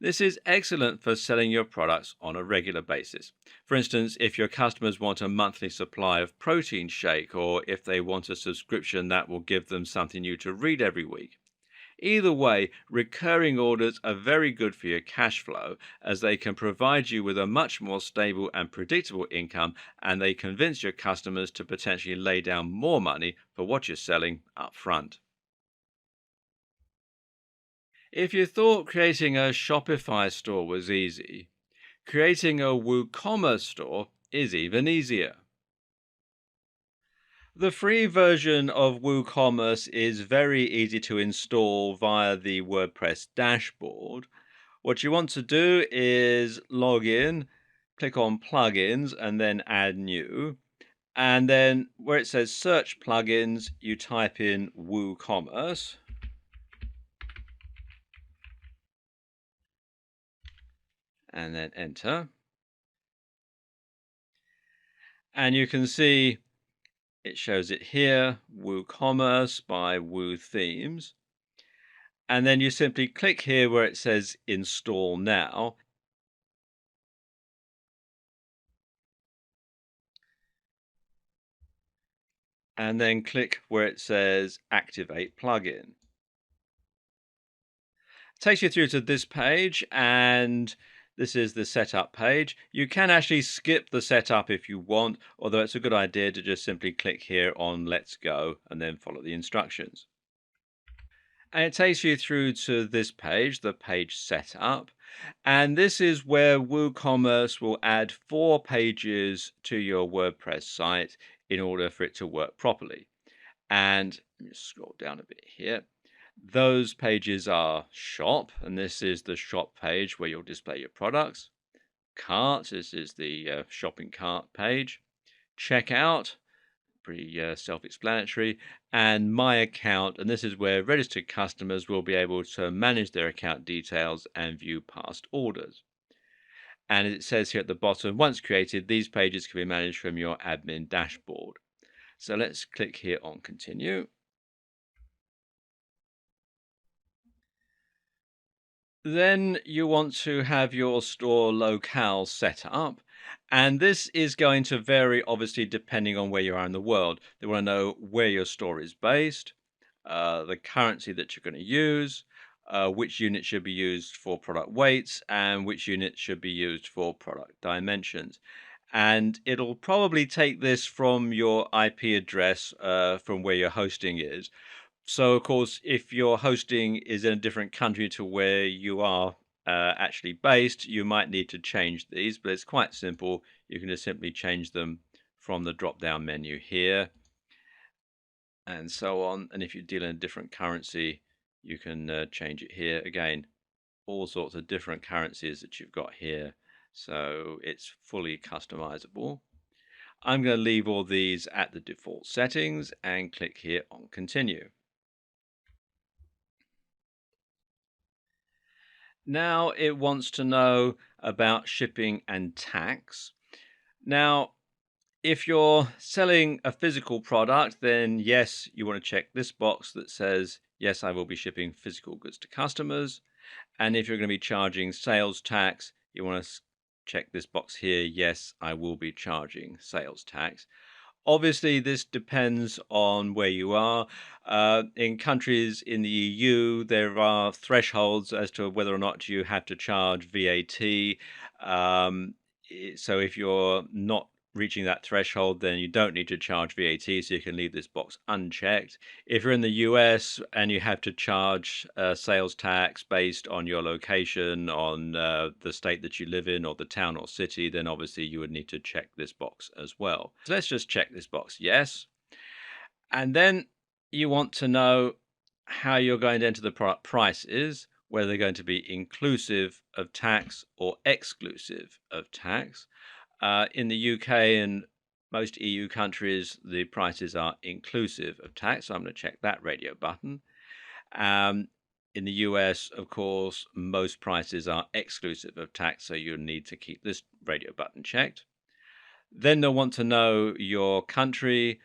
This is excellent for selling your products on a regular basis. For instance, if your customers want a monthly supply of protein shake or if they want a subscription that will give them something new to read every week. Either way, recurring orders are very good for your cash flow as they can provide you with a much more stable and predictable income, and they convince your customers to potentially lay down more money for what you're selling up front. If you thought creating a Shopify store was easy, creating a WooCommerce store is even easier. The free version of WooCommerce is very easy to install via the WordPress dashboard. What you want to do is log in, click on plugins, and then add new. And then where it says search plugins, you type in WooCommerce and then enter. And you can see it shows it here, WooCommerce by Woo Themes. And then you simply click here where it says install now. And then click where it says activate plugin. Takes you through to this page, and this is the setup page. You can actually skip the setup if you want, although it's a good idea to just simply click here on let's go and then follow the instructions. And it takes you through to this page, the page setup. And this is where WooCommerce will add 4 pages to your WordPress site in order for it to work properly. And let me scroll down a bit here. Those pages are shop, and this is the shop page where you'll display your products. Cart, this is the shopping cart page. Checkout, pretty self-explanatory. And my account, and this is where registered customers will be able to manage their account details and view past orders. And it says here at the bottom, once created, these pages can be managed from your admin dashboard. So let's click here on continue. Then you want to have your store locale set up. And this is going to vary, obviously, depending on where you are in the world. They want to know where your store is based, the currency that you're going to use, which unit should be used for product weights, and which unit should be used for product dimensions. And it'll probably take this from your IP address from where your hosting is. So, of course, if your hosting is in a different country to where you are actually based, you might need to change these, but it's quite simple. You can just simply change them from the drop down menu here and so on. And if you deal in a different currency, you can change it here. Again, all sorts of different currencies that you've got here. So it's fully customizable. I'm going to leave all these at the default settings and click here on continue. Now it wants to know about shipping and tax. Now, if you're selling a physical product, then yes, you want to check this box that says, yes, I will be shipping physical goods to customers. And if you're going to be charging sales tax, you want to check this box here, yes, I will be charging sales tax. Obviously, this depends on where you are. In countries in the EU, there are thresholds as to whether or not you have to charge VAT. So if you're not reaching that threshold, then you don't need to charge VAT, so you can leave this box unchecked. If you're in the US and you have to charge sales tax based on your location, on the state that you live in, or the town or city, then obviously you would need to check this box as well. So let's just check this box, yes. And then you want to know how you're going to enter the product prices, whether they're going to be inclusive of tax or exclusive of tax. In the UK and most EU countries, the prices are inclusive of tax. So I'm going to check that radio button. Um, in the US, of course, most prices are exclusive of tax. So you'll need to keep this radio button checked. Then they'll want to know your country,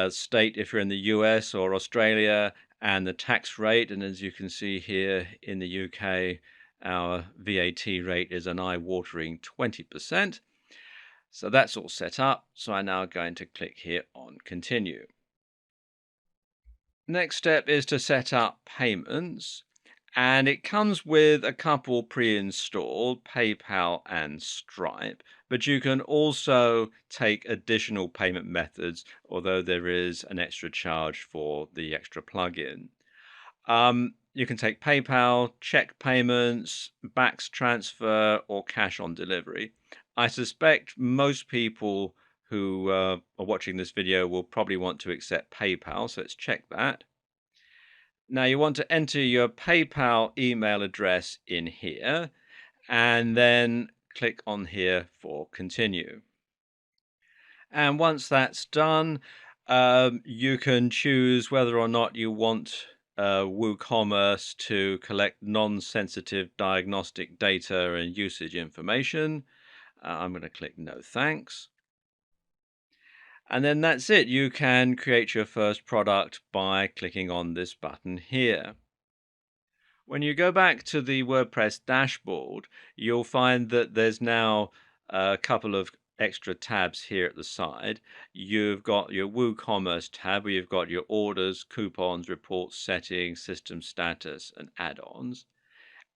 state if you're in the US or Australia, and the tax rate. And as you can see here in the UK Our VAT rate is an eye-watering 20%. So that's all set up. So I'm now going to click here on continue. Next step is to set up payments. And it comes with a couple pre-installed, PayPal and Stripe, but you can also take additional payment methods, although there is an extra charge for the extra plugin. You can take PayPal, check payments, backs transfer, or cash on delivery. I suspect most people who are watching this video will probably want to accept PayPal, so let's check that. Now you want to enter your PayPal email address in here and then click on here for continue. And once that's done, you can choose whether or not you want WooCommerce to collect non-sensitive diagnostic data and usage information. I'm going to click no thanks. And then that's it. You can create your first product by clicking on this button here. When you go back to the WordPress dashboard, you'll find that there's now a couple of extra tabs here at the side. You've got your WooCommerce tab where you've got your orders, coupons, reports, settings, system status, and add-ons.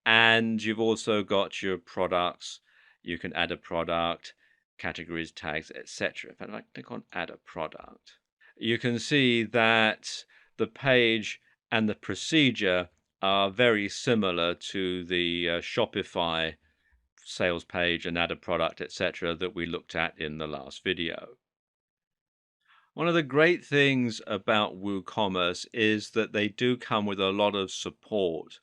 And you've also got your products. You can add a product, categories, tags, etc. If I click on add a product, you can see that the page and the procedure are very similar to the Shopify sales page and add a product, etc., that we looked at in the last video. One of the great things about WooCommerce is that they do come with a lot of support.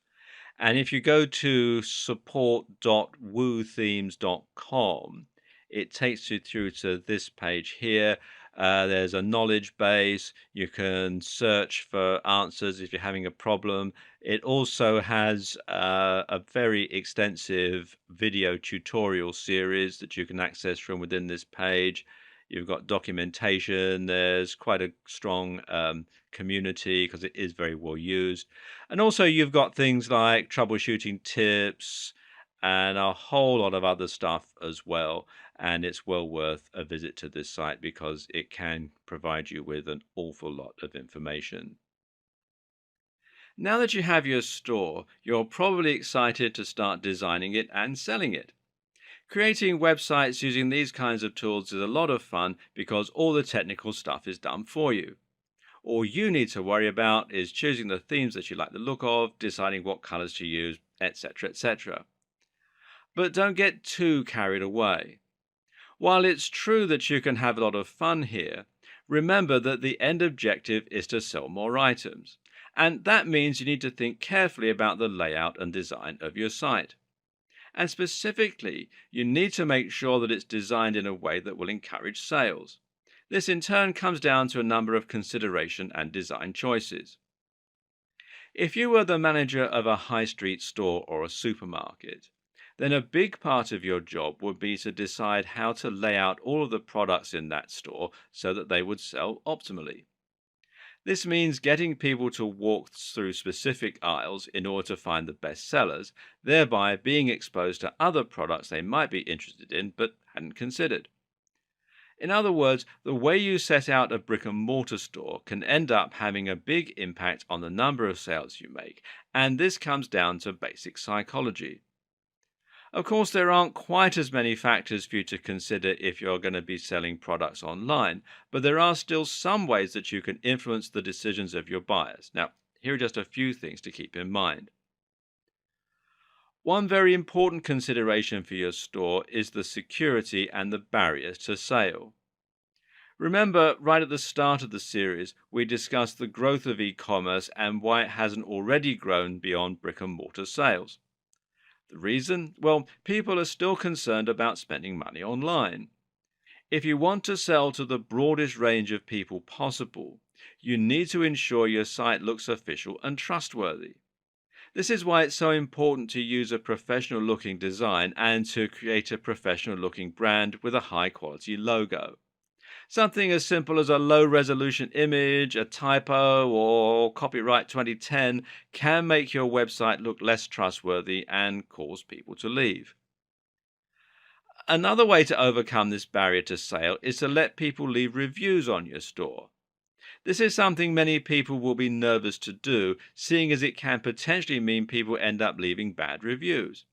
And if you go to support.woothemes.com, it takes you through to this page here. There's a knowledge base. You can search for answers if you're having a problem. It also has a very extensive video tutorial series that you can access from within this page. You've got documentation. There's quite a strong community because it is very well used. And also you've got things like troubleshooting tips and a whole lot of other stuff as well. And it's well worth a visit to this site because it can provide you with an awful lot of information. Now that you have your store, you're probably excited to start designing it and selling it. Creating websites using these kinds of tools is a lot of fun because all the technical stuff is done for you. All you need to worry about is choosing the themes that you like the look of, deciding what colors to use, etc., etc. But don't get too carried away. While it's true that you can have a lot of fun here, remember that the end objective is to sell more items. And that means you need to think carefully about the layout and design of your site. And specifically, you need to make sure that it's designed in a way that will encourage sales. This in turn comes down to a number of consideration and design choices. If you were the manager of a high street store or a supermarket, then a big part of your job would be to decide how to lay out all of the products in that store so that they would sell optimally. This means getting people to walk through specific aisles in order to find the best sellers, thereby being exposed to other products they might be interested in but hadn't considered. In other words, the way you set out a brick and mortar store can end up having a big impact on the number of sales you make, and this comes down to basic psychology. Of course, there aren't quite as many factors for you to consider if you're going to be selling products online, but there are still some ways that you can influence the decisions of your buyers. Now, here are just a few things to keep in mind. One very important consideration for your store is the security and the barriers to sale. Remember, right at the start of the series, we discussed the growth of e-commerce and why it hasn't already grown beyond brick and mortar sales. The reason? Well, people are still concerned about spending money online. If you want to sell to the broadest range of people possible, you need to ensure your site looks official and trustworthy. This is why it's so important to use a professional looking design and to create a professional looking brand with a high quality logo. Something as simple as a low resolution image, a typo, or copyright 2010 can make your website look less trustworthy and cause people to leave. Another way to overcome this barrier to sale is to let people leave reviews on your store. This is something many people will be nervous to do, seeing as it can potentially mean people end up leaving bad reviews.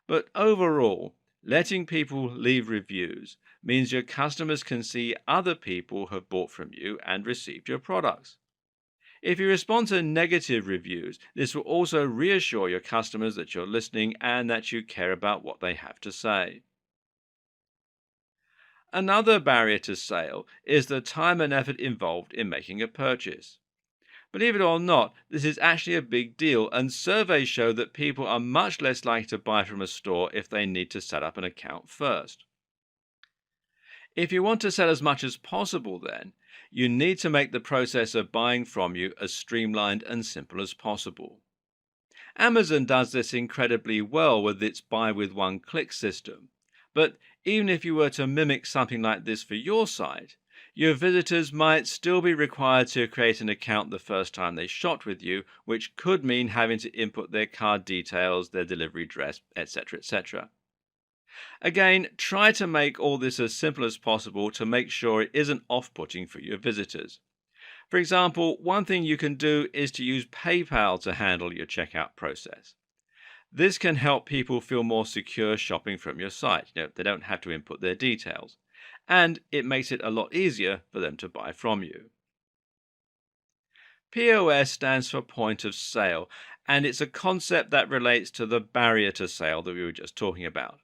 But overall, letting people leave reviews means your customers can see other people have bought from you and received your products. If you respond to negative reviews, this will also reassure your customers that you're listening and that you care about what they have to say. Another barrier to sale is the time and effort involved in making a purchase. Believe it or not, this is actually a big deal, and surveys show that people are much less likely to buy from a store if they need to set up an account first. If you want to sell as much as possible, then you need to make the process of buying from you as streamlined and simple as possible. Amazon does this incredibly well with its buy with one click system. But even if you were to mimic something like this for your site, your visitors might still be required to create an account the first time they shop with you, which could mean having to input their card details, their delivery address, etc. etc. Again, try to make all this as simple as possible to make sure it isn't off putting for your visitors. For example, one thing you can do is to use PayPal to handle your checkout process. This can help people feel more secure shopping from your site. They don't have to input their details. And it makes it a lot easier for them to buy from you. POS stands for point of sale, and it's a concept that relates to the barrier to sale that we were just talking about.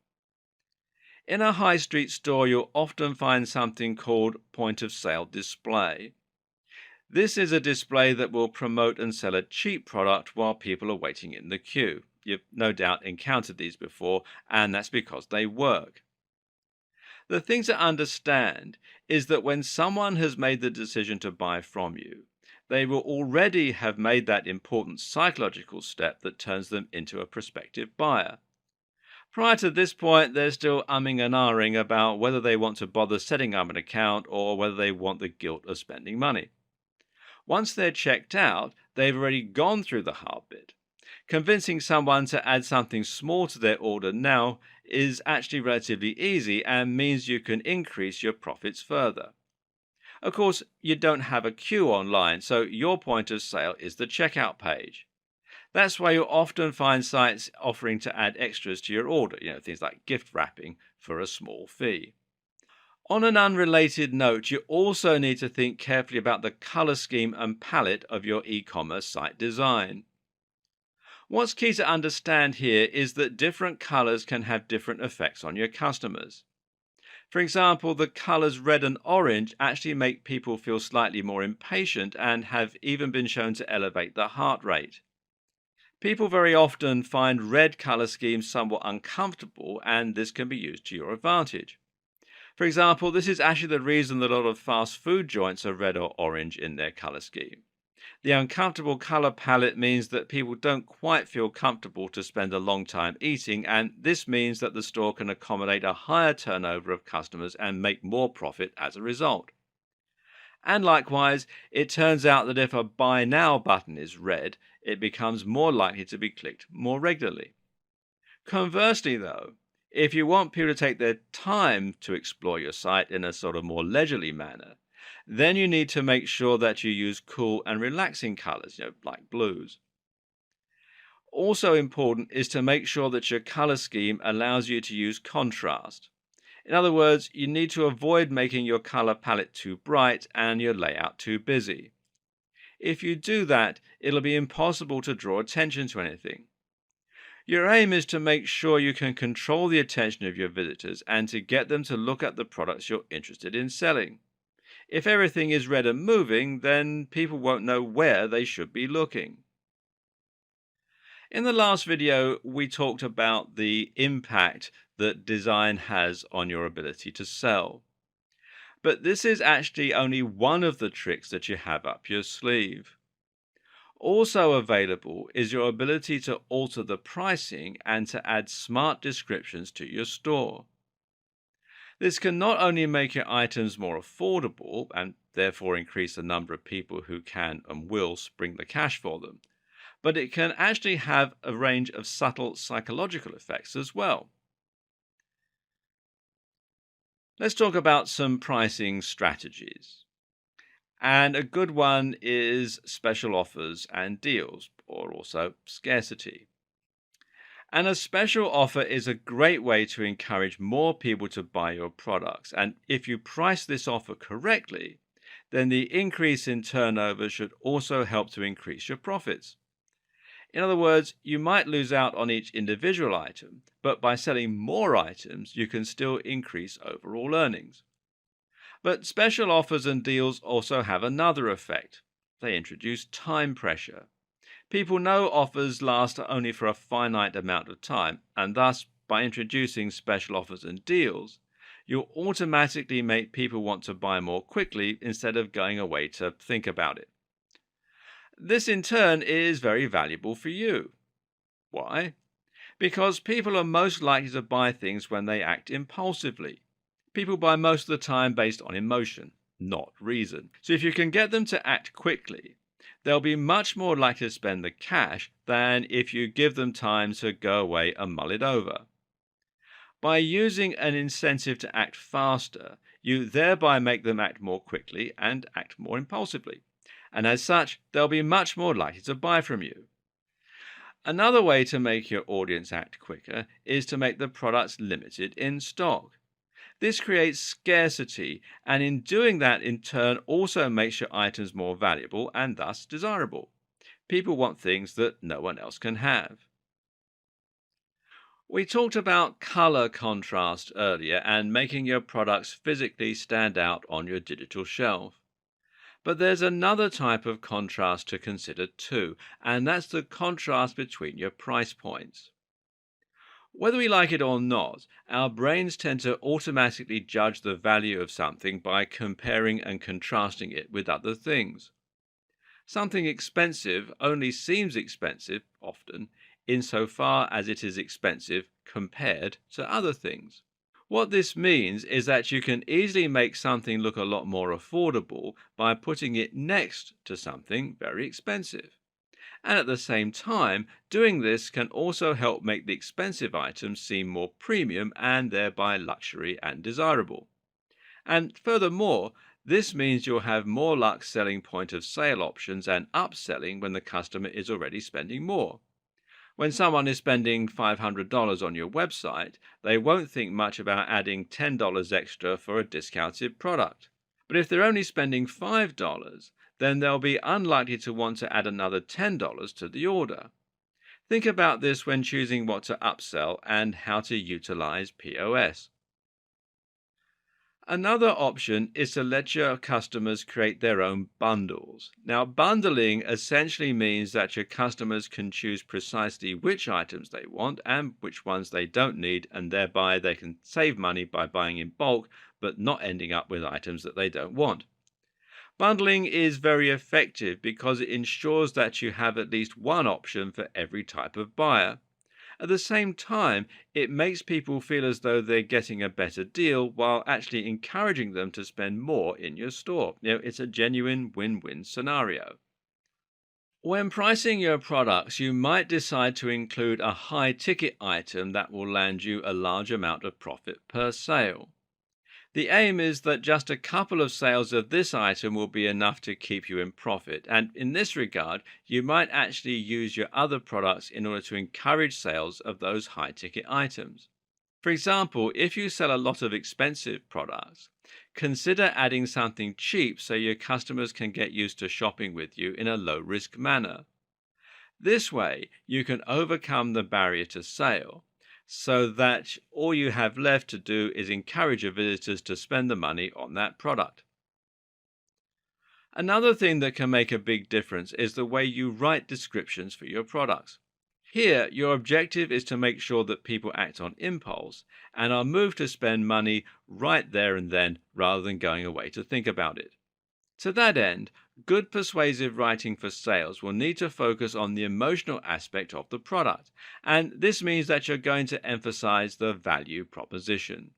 In a high street store, you'll often find something called point of sale display. This is a display that will promote and sell a cheap product while people are waiting in the queue. You've no doubt encountered these before, and that's because they work. The thing to understand is that when someone has made the decision to buy from you, they will already have made that important psychological step that turns them into a prospective buyer. Prior to this point, they're still umming and ahhing about whether they want to bother setting up an account or whether they want the guilt of spending money. Once they're checked out, they've already gone through the hard bit. Convincing someone to add something small to their order now is actually relatively easy and means you can increase your profits further. Of course, you don't have a queue online, so your point of sale is the checkout page. That's why you'll often find sites offering to add extras to your order, things like gift wrapping for a small fee. On an unrelated note, you also need to think carefully about the color scheme and palette of your e-commerce site design. What's key to understand here is that different colors can have different effects on your customers. For example, the colors red and orange actually make people feel slightly more impatient and have even been shown to elevate the heart rate. People very often find red color schemes somewhat uncomfortable, and this can be used to your advantage. For example, this is actually the reason that a lot of fast food joints are red or orange in their color scheme. The uncomfortable color palette means that people don't quite feel comfortable to spend a long time eating, and this means that the store can accommodate a higher turnover of customers and make more profit as a result. And likewise, it turns out that if a buy now button is red, it becomes more likely to be clicked more regularly. Conversely, though, if you want people to take their time to explore your site in a sort of more leisurely manner, then you need to make sure that you use cool and relaxing colors, like blues. Also important is to make sure that your color scheme allows you to use contrast. In other words, you need to avoid making your color palette too bright and your layout too busy. If you do that, it'll be impossible to draw attention to anything. Your aim is to make sure you can control the attention of your visitors and to get them to look at the products you're interested in selling. If everything is red and moving, then people won't know where they should be looking. In the last video, we talked about the impact that design has on your ability to sell. But this is actually only one of the tricks that you have up your sleeve. Also available is your ability to alter the pricing and to add smart descriptions to your store. This can not only make your items more affordable and therefore increase the number of people who can and will spring the cash for them, but it can actually have a range of subtle psychological effects as well. Let's talk about some pricing strategies. And a good one is special offers and deals, or also scarcity. And a special offer is a great way to encourage more people to buy your products. And if you price this offer correctly, then the increase in turnover should also help to increase your profits. In other words, you might lose out on each individual item, but by selling more items, you can still increase overall earnings. But special offers and deals also have another effect. They introduce time pressure. People know offers last only for a finite amount of time, and thus, by introducing special offers and deals, you'll automatically make people want to buy more quickly instead of going away to think about it. This, in turn, is very valuable for you. Why? Because people are most likely to buy things when they act impulsively. People buy most of the time based on emotion, not reason. So if you can get them to act quickly, they'll be much more likely to spend the cash than if you give them time to go away and mull it over. By using an incentive to act faster, you thereby make them act more quickly and act more impulsively. And as such, they'll be much more likely to buy from you. Another way to make your audience act quicker is to make the products limited in stock. This creates scarcity, and in doing that, in turn, also makes your items more valuable and thus desirable. People want things that no one else can have. We talked about color contrast earlier and making your products physically stand out on your digital shelf. But there's another type of contrast to consider too, and that's the contrast between your price points. Whether we like it or not, our brains tend to automatically judge the value of something by comparing and contrasting it with other things. Something expensive only seems expensive, often, insofar as it is expensive compared to other things. What this means is that you can easily make something look a lot more affordable by putting it next to something very expensive. And at the same time, doing this can also help make the expensive items seem more premium and thereby luxury and desirable. And furthermore, this means you'll have more luck selling point of sale options and upselling when the customer is already spending more. When someone is spending $500 on your website, they won't think much about adding $10 extra for a discounted product. But if they're only spending $5, then they'll be unlikely to want to add another $10 to the order. Think about this when choosing what to upsell and how to utilize POS. Another option is to let your customers create their own bundles. Now, bundling essentially means that your customers can choose precisely which items they want and which ones they don't need, and thereby they can save money by buying in bulk but not ending up with items that they don't want. Bundling is very effective because it ensures that you have at least one option for every type of buyer. At the same time, it makes people feel as though they're getting a better deal while actually encouraging them to spend more in your store. It's a genuine win-win scenario. When pricing your products, you might decide to include a high ticket item that will land you a large amount of profit per sale. The aim is that just a couple of sales of this item will be enough to keep you in profit, and in this regard, you might actually use your other products in order to encourage sales of those high ticket items. For example, if you sell a lot of expensive products, consider adding something cheap so your customers can get used to shopping with you in a low risk manner. This way, you can overcome the barrier to sale so that all you have left to do is encourage your visitors to spend the money on that product. Another thing that can make a big difference is the way you write descriptions for your products. Here, your objective is to make sure that people act on impulse and are moved to spend money right there and then rather than going away to think about it. To that end, good persuasive writing for sales will need to focus on the emotional aspect of the product, and this means that you're going to emphasize the value proposition.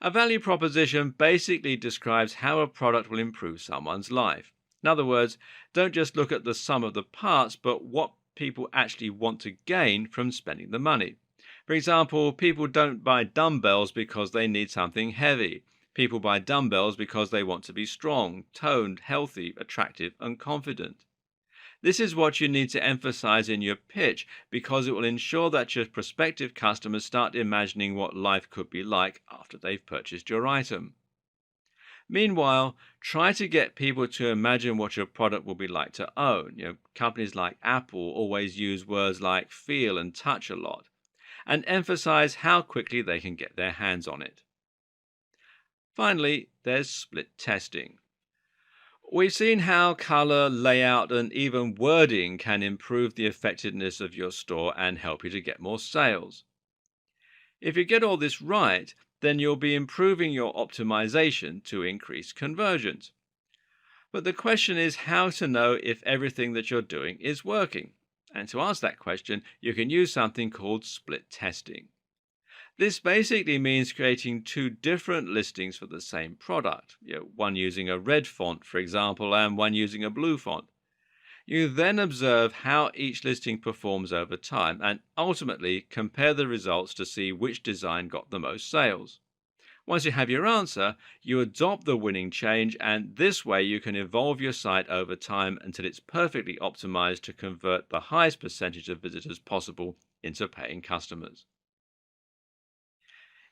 A value proposition basically describes how a product will improve someone's life. In other words, don't just look at the sum of the parts, but what people actually want to gain from spending the money. For example, people don't buy dumbbells because they need something heavy. People buy dumbbells because they want to be strong, toned, healthy, attractive, and confident. This is what you need to emphasize in your pitch because it will ensure that your prospective customers start imagining what life could be like after they've purchased your item. Meanwhile, try to get people to imagine what your product will be like to own. Companies like Apple always use words like feel and touch a lot, and emphasize how quickly they can get their hands on it. Finally, there's split testing. We've seen how color, layout, and even wording can improve the effectiveness of your store and help you to get more sales. If you get all this right, then you'll be improving your optimization to increase conversions. But the question is how to know if everything that you're doing is working. And to ask that question, you can use something called split testing. This basically means creating two different listings for the same product, one using a red font, for example, and one using a blue font. You then observe how each listing performs over time and ultimately compare the results to see which design got the most sales. Once you have your answer, you adopt the winning change, and this way you can evolve your site over time until it's perfectly optimized to convert the highest percentage of visitors possible into paying customers.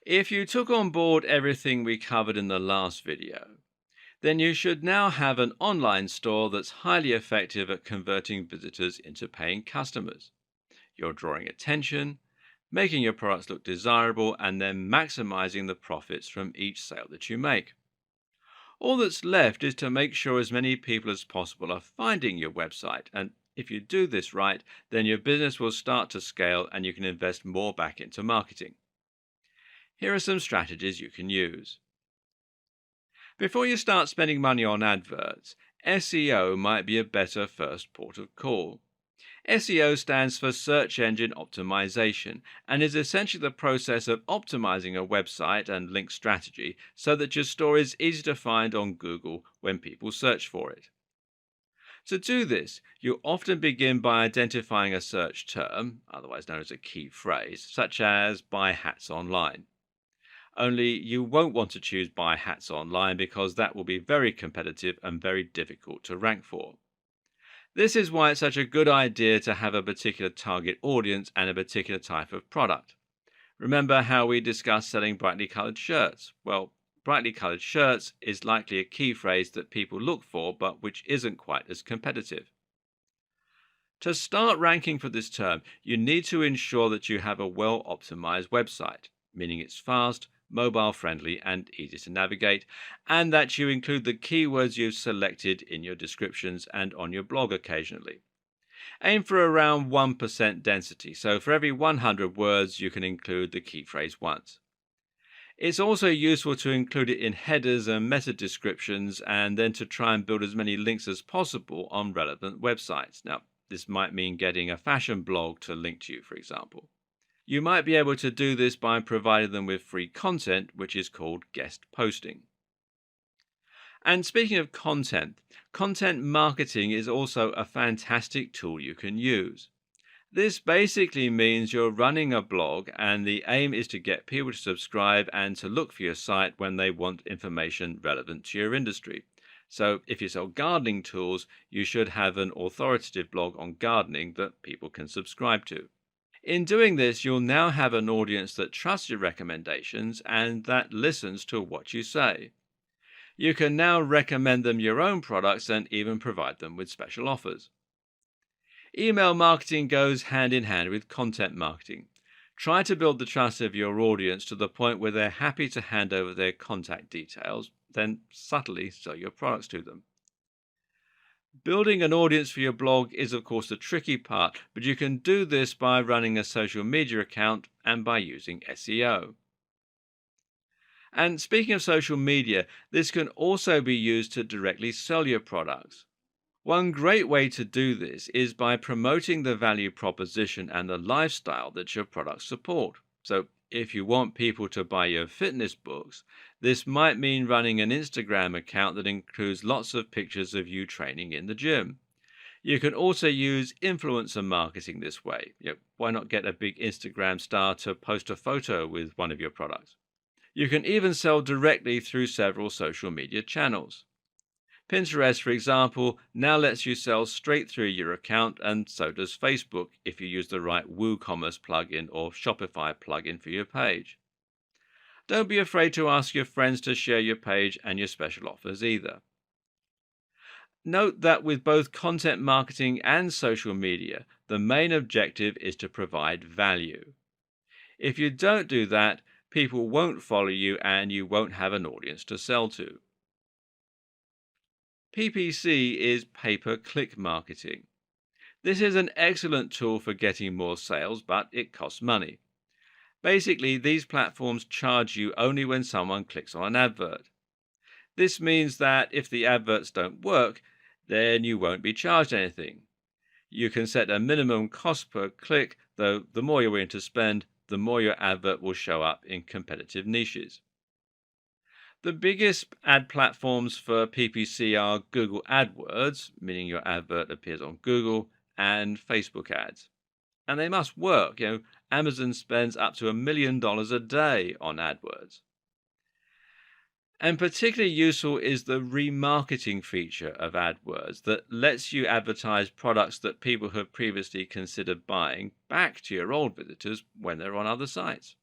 If you took on board everything we covered in the last video, then you should now have an online store that's highly effective at converting visitors into paying customers. You're drawing attention, making your products look desirable, and then maximizing the profits from each sale that you make. All that's left is to make sure as many people as possible are finding your website, and if you do this right, then your business will start to scale and you can invest more back into marketing. Here are some strategies you can use. Before you start spending money on adverts, SEO might be a better first port of call. SEO stands for Search Engine Optimization and is essentially the process of optimizing a website and link strategy so that your store is easy to find on Google when people search for it. To do this, you often begin by identifying a search term, otherwise known as a key phrase, such as buy hats online. Only you won't want to choose buy hats online because that will be very competitive and very difficult to rank for. This is why it's such a good idea to have a particular target audience and a particular type of product. Remember how we discussed selling brightly colored shirts? Well, brightly colored shirts is likely a key phrase that people look for, but which isn't quite as competitive. To start ranking for this term, you need to ensure that you have a well-optimized website, meaning it's fast, mobile friendly, and easy to navigate, and that you include the keywords you've selected in your descriptions and on your blog occasionally. Aim for around 1% density, so for every 100 words you can include the key phrase once. It's also useful to include it in headers and meta descriptions and then to try and build as many links as possible on relevant websites. Now, this might mean getting a fashion blog to link to you, for example. You might be able to do this by providing them with free content, which is called guest posting. And speaking of content, content marketing is also a fantastic tool you can use. This basically means you're running a blog and the aim is to get people to subscribe and to look for your site when they want information relevant to your industry. So if you sell gardening tools, you should have an authoritative blog on gardening that people can subscribe to. In doing this, you'll now have an audience that trusts your recommendations and that listens to what you say. You can now recommend them your own products and even provide them with special offers. Email marketing goes hand in hand with content marketing. Try to build the trust of your audience to the point where they're happy to hand over their contact details, then subtly sell your products to them. Building an audience for your blog is, of course, the tricky part, but you can do this by running a social media account and by using SEO. And speaking of social media, this can also be used to directly sell your products. One great way to do this is by promoting the value proposition and the lifestyle that your products support. So, If you want people to buy your fitness books, this might mean running an Instagram account that includes lots of pictures of you training in the gym. You can also use influencer marketing this way. Why not get a big Instagram star to post a photo with one of your products? You can even sell directly through several social media channels. Pinterest, for example, now lets you sell straight through your account, and so does Facebook if you use the right WooCommerce plugin or Shopify plugin for your page. Don't be afraid to ask your friends to share your page and your special offers either. Note that with both content marketing and social media, the main objective is to provide value. If you don't do that, people won't follow you and you won't have an audience to sell to. PPC is pay-per-click marketing. This is an excellent tool for getting more sales, but it costs money. Basically, these platforms charge you only when someone clicks on an advert. This means that if the adverts don't work, then you won't be charged anything. You can set a minimum cost per click, though the more you're willing to spend, the more your advert will show up in competitive niches. The biggest ad platforms for PPC are Google AdWords, meaning your advert appears on Google, and Facebook ads. And they must work. Amazon spends up to $1 million a day on AdWords. And particularly useful is the remarketing feature of AdWords that lets you advertise products that people have previously considered buying back to your old visitors when they're on other sites.